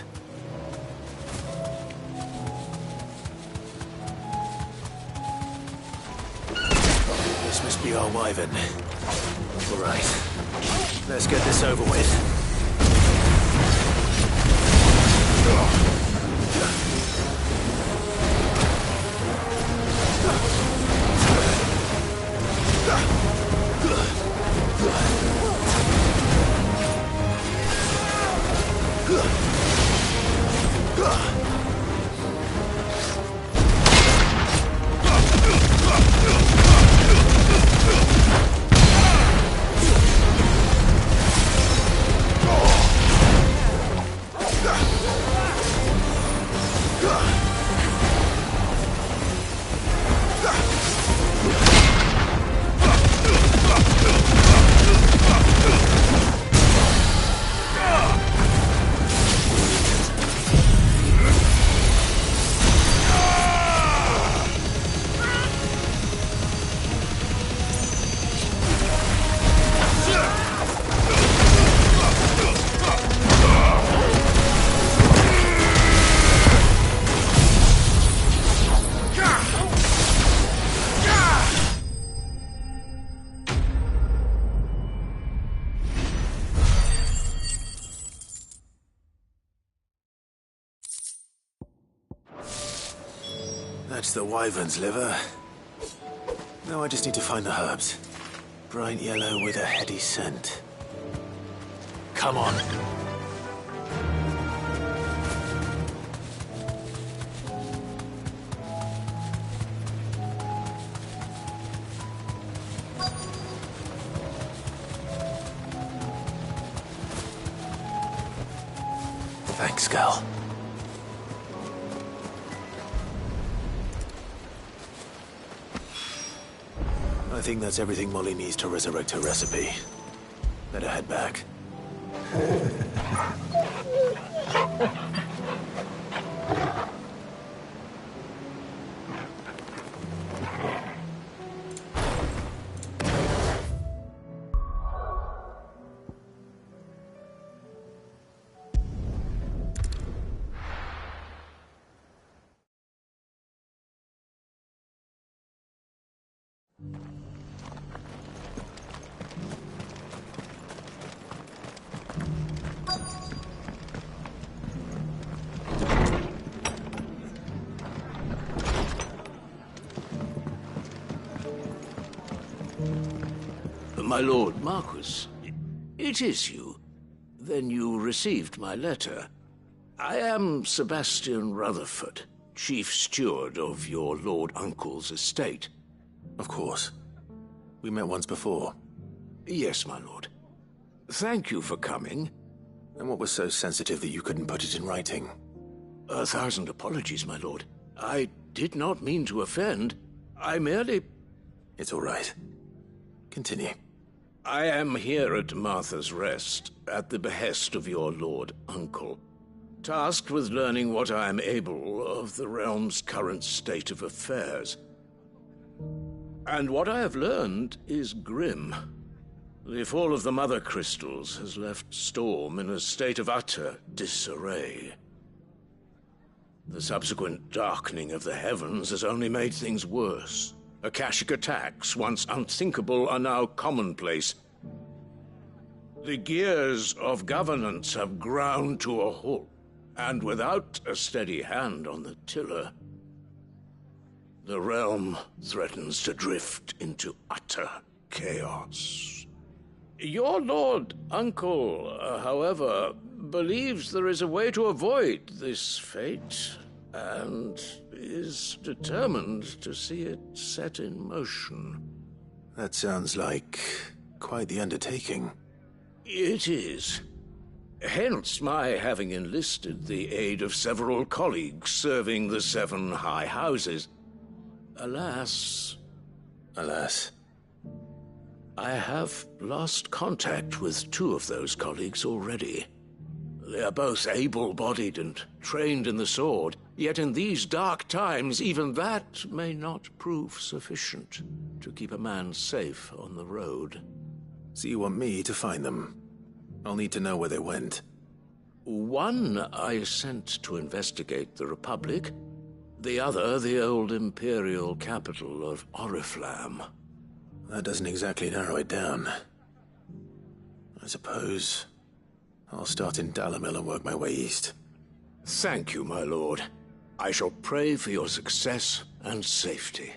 This must be our wyvern. All right. Let's get this over with. That's the wyvern's liver. Now I just need to find the herbs. Bright yellow with a heady scent. Come on. Thanks, girl. I think that's everything Molly needs to resurrect her recipe. Better head back. My lord Marquis, it is you. Then you received my letter. I am Sebastian Rutherford, chief steward of your lord uncle's estate. Of course. We met once before. Yes, my lord. Thank you for coming. And what was so sensitive that you couldn't put it in writing? 1,000 apologies, my lord. I did not mean to offend. I merely... It's all right. Continue. I am here at Martha's Rest, at the behest of your lord uncle, tasked with learning what I am able of the realm's current state of affairs. And what I have learned is grim. The fall of the Mother Crystals has left Storm in a state of utter disarray. The subsequent darkening of the heavens has only made things worse. Akashic attacks, once unthinkable, are now commonplace. The gears of governance have ground to a halt, and without a steady hand on the tiller, the realm threatens to drift into utter chaos. Your lord uncle, however, believes there is a way to avoid this fate, and is determined to see it set in motion. That sounds like quite the undertaking. It is. Hence my having enlisted the aid of several colleagues serving the 7 high houses. Alas... Alas? I have lost contact with 2 of those colleagues already. They are both able-bodied and trained in the sword, yet in these dark times even that may not prove sufficient to keep a man safe on the road. So you want me to find them? I'll need to know where they went. One I sent to investigate the Republic, the other the old Imperial capital of Oriflamme. That doesn't exactly narrow it down. I suppose I'll start in Dalamil and work my way east. Thank you, my lord. I shall pray for your success and safety.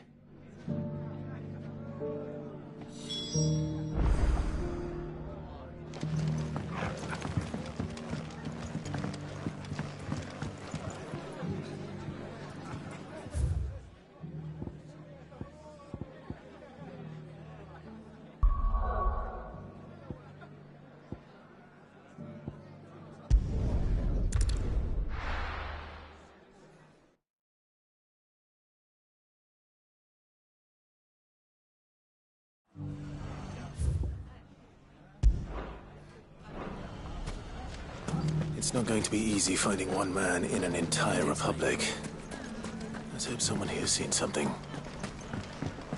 It's not going to be easy finding one man in an entire republic. Let's hope someone here's seen something.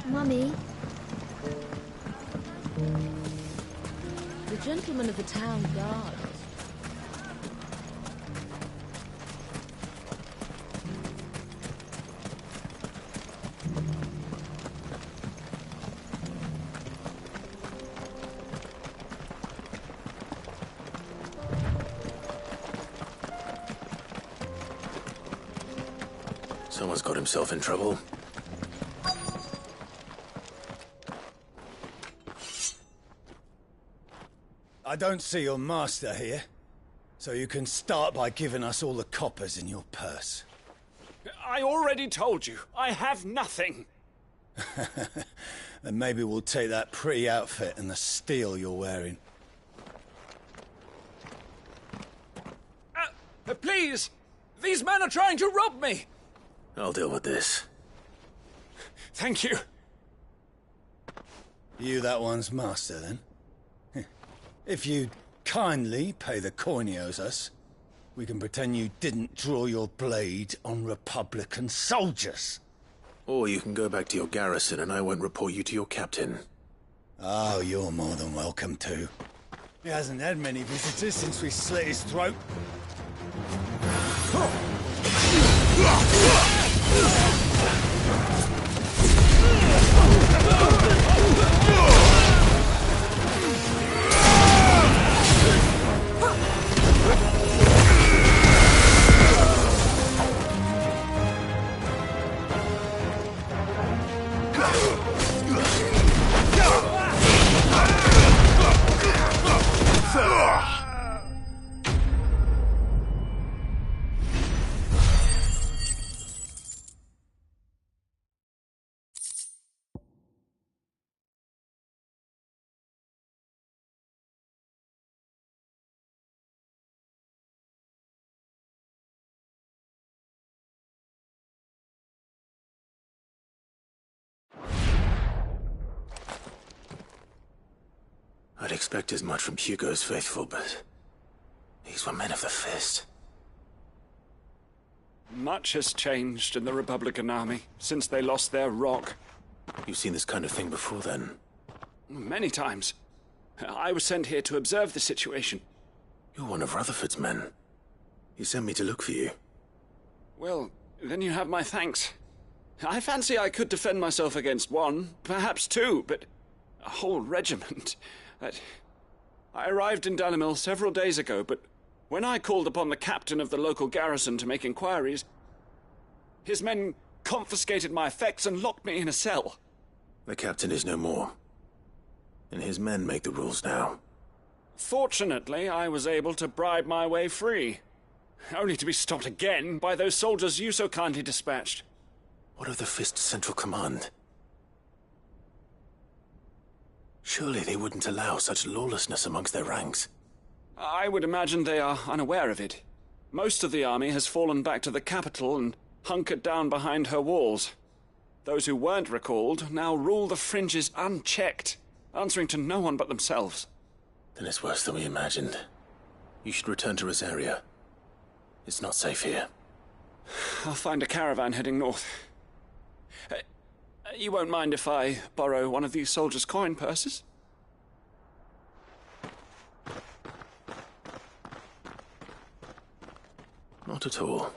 Mummy? The gentleman of the town guard. Someone's got himself in trouble. I don't see your master here, so you can start by giving us all the coppers in your purse. I already told you, I have nothing. Then maybe we'll take that pretty outfit and the steel you're wearing. Please! These men are trying to rob me! I'll deal with this. Thank you. You that one's master, then? If you'd kindly pay the coin he owes us, we can pretend you didn't draw your blade on Republican soldiers. Or you can go back to your garrison and I won't report you to your captain. Oh, you're more than welcome to. He hasn't had many visitors since we slit his throat. I'd expect as much from Hugo's faithful, but these were men of the fist. Much has changed in the Republican army since they lost their rock. You've seen this kind of thing before, then? Many times. I was sent here to observe the situation. You're one of Rutherford's men. He sent me to look for you. Well, then you have my thanks. I fancy I could defend myself against one, perhaps two, but a whole regiment. I arrived in Dalimil several days ago, but when I called upon the captain of the local garrison to make inquiries, his men confiscated my effects and locked me in a cell. The captain is no more, and his men make the rules now. Fortunately, I was able to bribe my way free, only to be stopped again by those soldiers you so kindly dispatched. What of the Fist Central Command? Surely they wouldn't allow such lawlessness amongst their ranks. I would imagine they are unaware of it. Most of the army has fallen back to the capital and hunkered down behind her walls. Those who weren't recalled now rule the fringes unchecked, answering to no one but themselves. Then it's worse than we imagined. You should return to Rosaria. It's not safe here. I'll find a caravan heading north. You won't mind if I borrow one of these soldiers' coin purses? Not at all.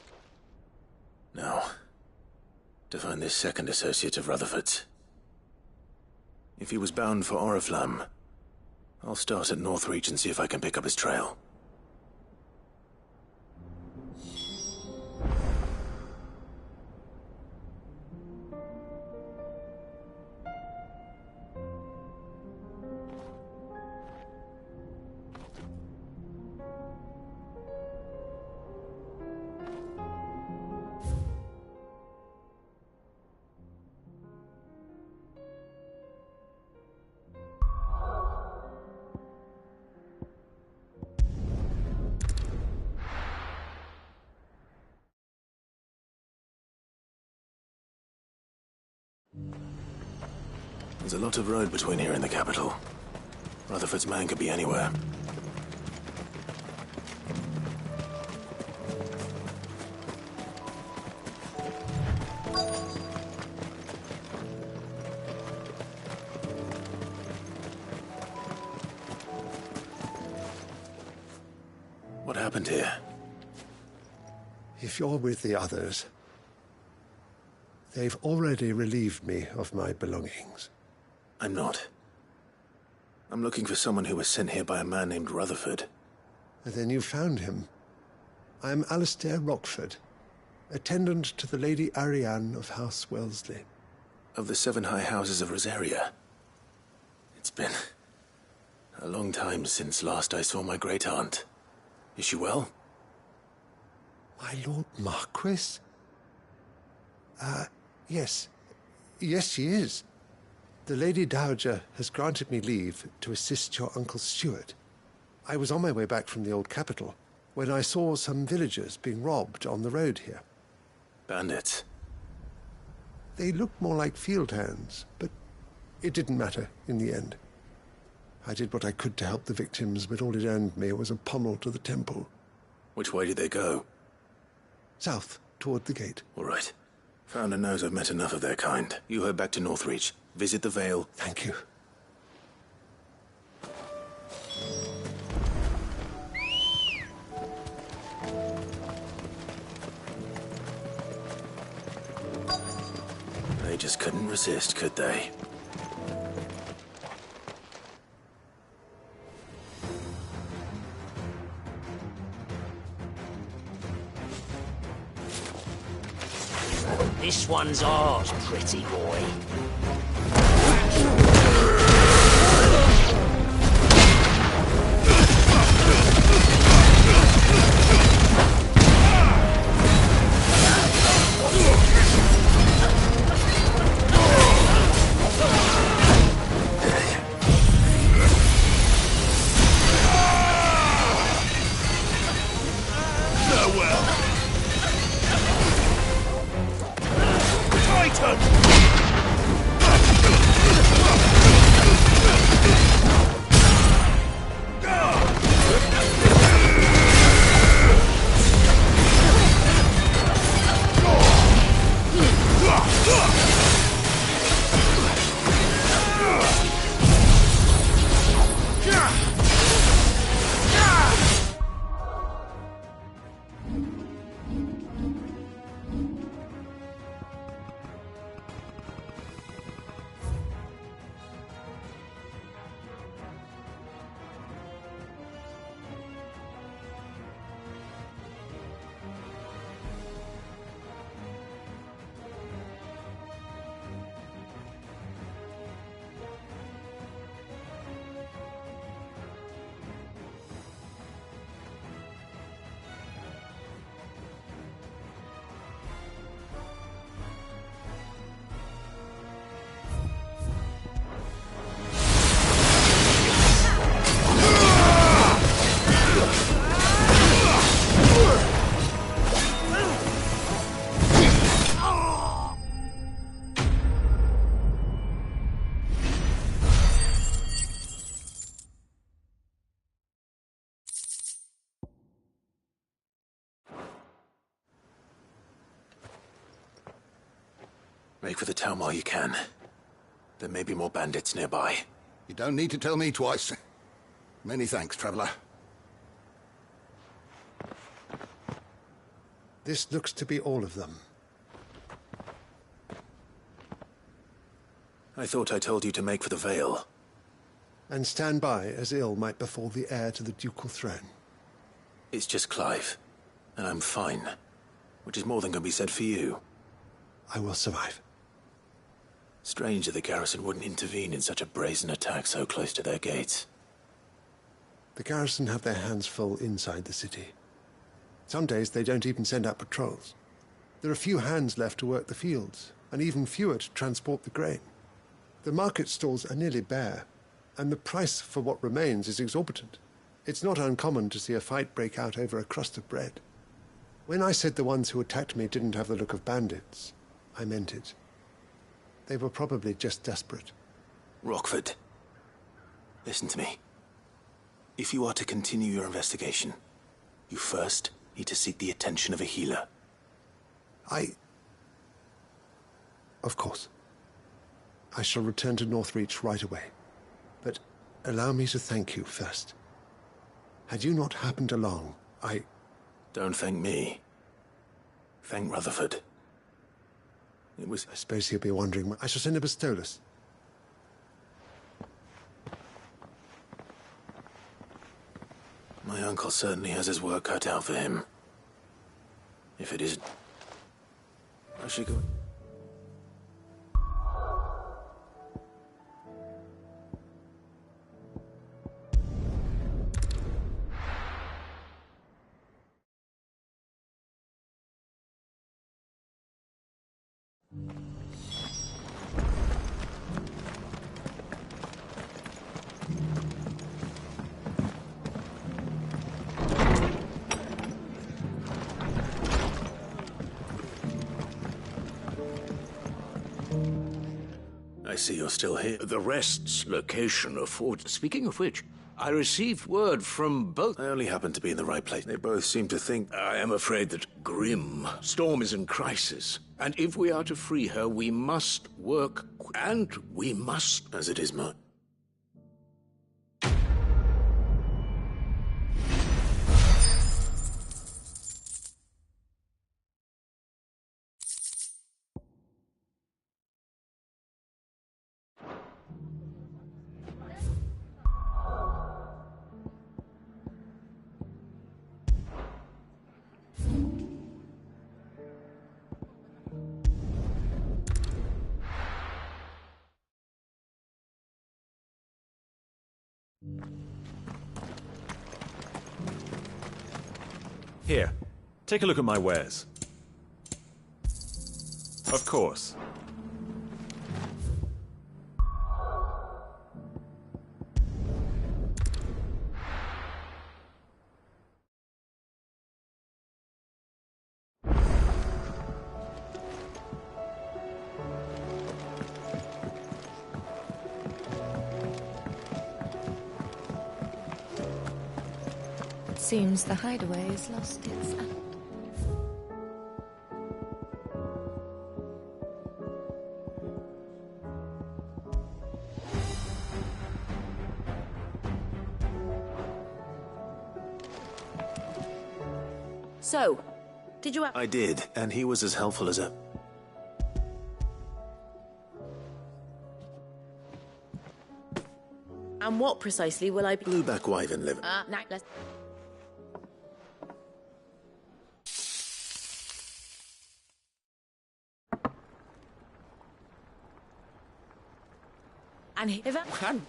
Now, to find this second associate of Rutherford's. If he was bound for Oriflamme, I'll start at Northreach and see if I can pick up his trail. There's a lot of road between here and the capital. Rutherford's man could be anywhere. What happened here? If you're with the others, they've already relieved me of my belongings. I'm not. I'm looking for someone who was sent here by a man named Rutherford. And then you found him. I'm Alistair Rockford, attendant to the Lady Ariane of House Wellesley. Of the 7 high houses of Rosaria. It's been a long time since last I saw my great-aunt. Is she well? My Lord Marquis? Yes. Yes, she is. The Lady Dowager has granted me leave to assist your Uncle Stuart. I was on my way back from the old capital when I saw some villagers being robbed on the road here. Bandits? They looked more like field hands, but it didn't matter in the end. I did what I could to help the victims, but all it earned me was a pommel to the temple. Which way did they go? South, toward the gate. All right. Founder knows I've met enough of their kind. You head back to Northreach. Visit the Vale. Thank you. They just couldn't resist, could they? This one's ours, pretty boy. Make for the town while you can. There may be more bandits nearby. You don't need to tell me twice. Many thanks, traveler. This looks to be all of them. I thought I told you to make for the Vale. And stand by as ill might befall the heir to the ducal throne. It's just Clive, and I'm fine. Which is more than can be said for you. I will survive. Strange that the garrison wouldn't intervene in such a brazen attack so close to their gates. The garrison have their hands full inside the city. Some days they don't even send out patrols. There are few hands left to work the fields, and even fewer to transport the grain. The market stalls are nearly bare, and the price for what remains is exorbitant. It's not uncommon to see a fight break out over a crust of bread. When I said the ones who attacked me didn't have the look of bandits, I meant it. They were probably just desperate. Rockford, listen to me. If you are to continue your investigation, you first need to seek the attention of a healer. Of course. I shall return to Northreach right away. But allow me to thank you first. Had you not happened along, Don't thank me. Thank Rutherford. It was... I suppose he'll be wondering. I shall send a Bastolus. My uncle certainly has his work cut out for him. If it isn't... I should go... I see you're still here. The rest's location affords... Speaking of which, I received word from both... I only happened to be in the right place. They both seem to think... I am afraid that Grim Storm is in crisis. And if we are to free her, we must work... And we must... As it is, Mark. Here, take a look at my wares. Of course. Seems the hideaway has lost its... So, did you... I did, and he was as helpful as a... And what precisely will I be... Blueback wyvern liver. No, let's... And if I can...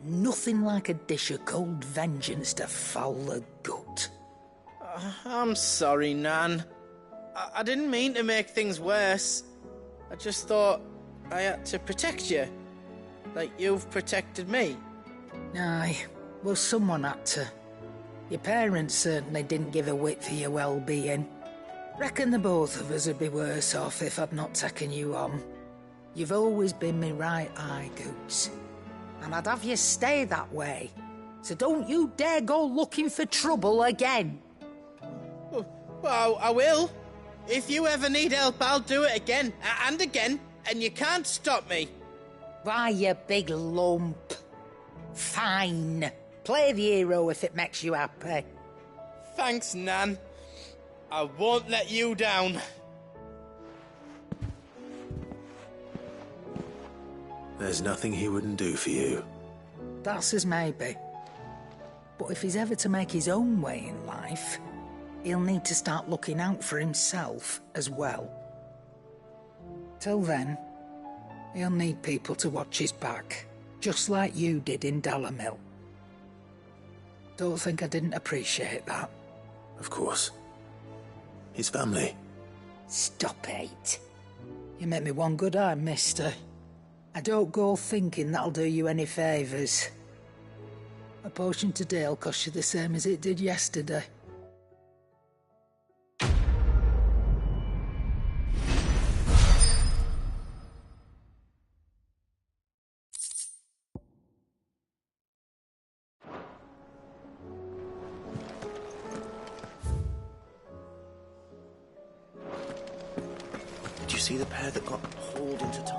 Nothing like a dish of cold vengeance to foul the gut. I'm sorry, Nan. I didn't mean to make things worse. I just thought I had to protect you. Like you've protected me. Aye, well, someone had to. Your parents certainly didn't give a whit for your well-being. Reckon the both of us would be worse off if I'd not taken you on. You've always been me right eye, Goots. And I'd have you stay that way. So don't you dare go looking for trouble again. Well, I will. If you ever need help, I'll do it again and again, and you can't stop me. Why, you big lump. Fine. Play the hero if it makes you happy. Thanks, Nan. I won't let you down. There's nothing he wouldn't do for you. That's as maybe. But if he's ever to make his own way in life, he'll need to start looking out for himself as well. Till then, he'll need people to watch his back, just like you did in Dalamil. Don't think I didn't appreciate that. Of course. His family. Stop it. You make me one good eye, mister. I don't go thinking that'll do you any favours. A potion today'll cost you the same as it did yesterday. Did you see the pair that got hauled into time?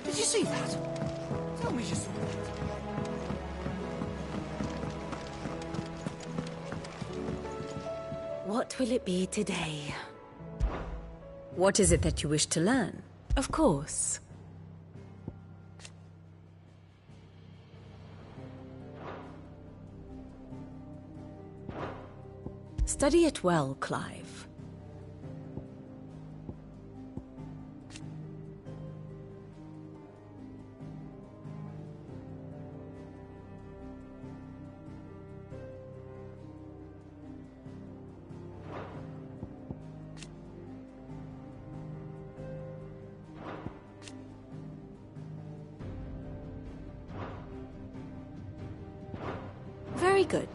Did you see that? Tell me you saw it. What will it be today? What is it that you wish to learn? Of course. Study it well, Clive. Very good.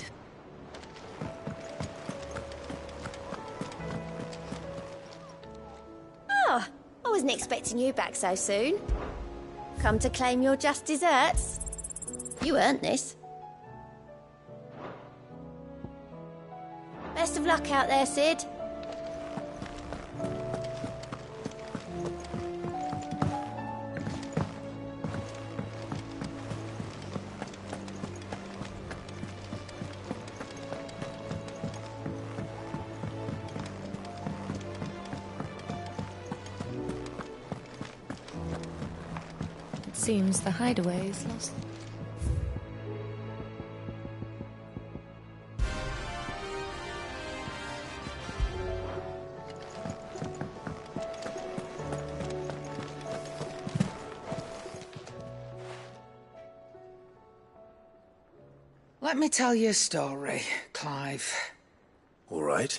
Oh, I wasn't expecting you back so soon. Come to claim your just desserts? You earned this. Best of luck out there, Sid. Seems the hideaway is lost. Let me tell you a story, Clive. All right.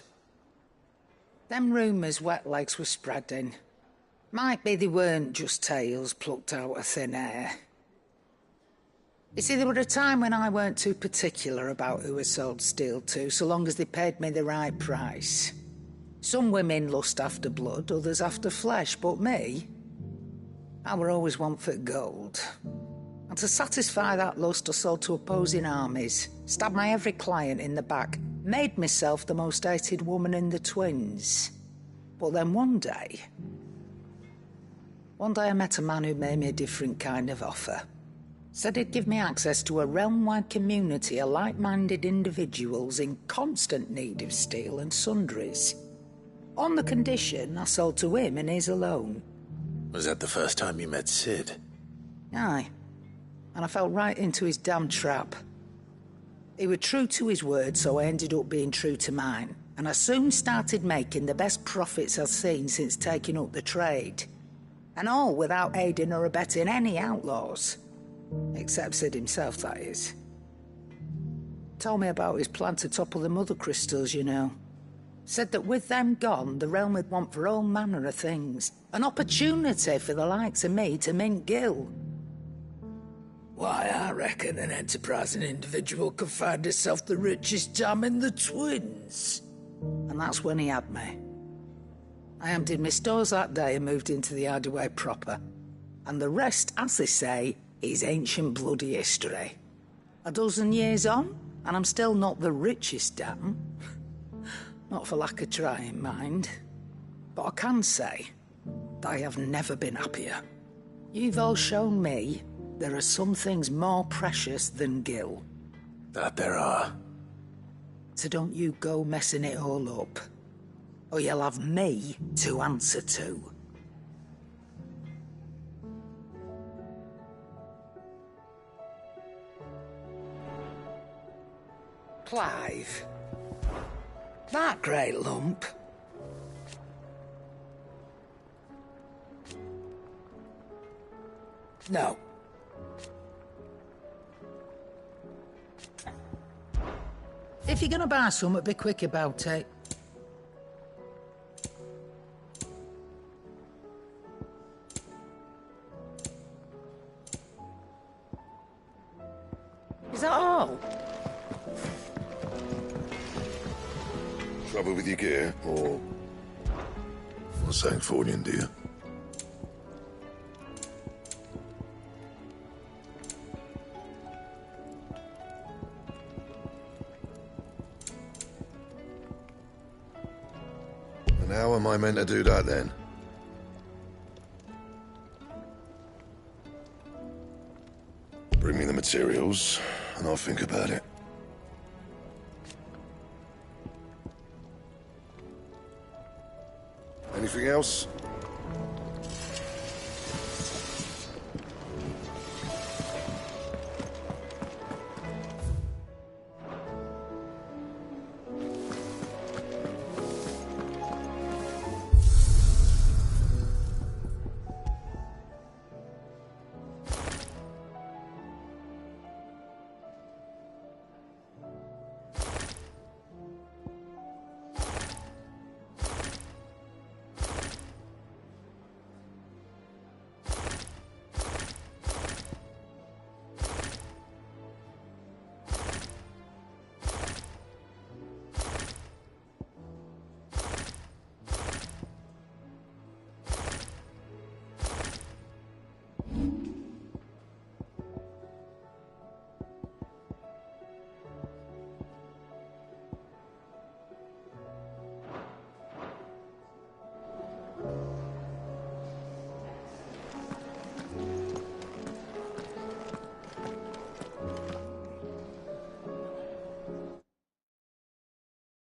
Them rumours wet legs were spreading. Might be they weren't just tales plucked out of thin air. You see, there were a time when I weren't too particular about who I sold steel to, so long as they paid me the right price. Some women lust after blood, others after flesh, but me, I were always one for gold. And to satisfy that lust, I sold to opposing armies, stabbed my every client in the back, made myself the most hated woman in the twins. But then one day I met a man who made me a different kind of offer. Said he'd give me access to a realm-wide community of like-minded individuals in constant need of steel and sundries. On the condition I sold to him and his alone. Was that the first time you met Sid? Aye. And I fell right into his damn trap. He was true to his word, so I ended up being true to mine. And I soon started making the best profits I've seen since taking up the trade. And all without aiding or abetting any outlaws. Except Sid himself, that is. Told me about his plan to topple the mother crystals, you know. Said that with them gone, the realm would want for all manner of things. An opportunity for the likes of me to mint gil. Why, I reckon an enterprising individual could find herself the richest dam in the Twins. And that's when he had me. I emptied my stores that day and moved into the hideaway proper. And the rest, as they say, is ancient bloody history. A dozen years on, and I'm still not the richest dam. Not for lack of trying, mind. But I can say that I have never been happier. You've all shown me there are some things more precious than gil. That there are. So don't you go messing it all up. Or you'll have me to answer to. Clive. That great lump. No. If you're gonna buy something, be quick about it. Is that all? Trouble with your gear, or Sancthornian, dear? And how am I meant to do that, then? Bring me the materials, and I'll think about it. Anything else?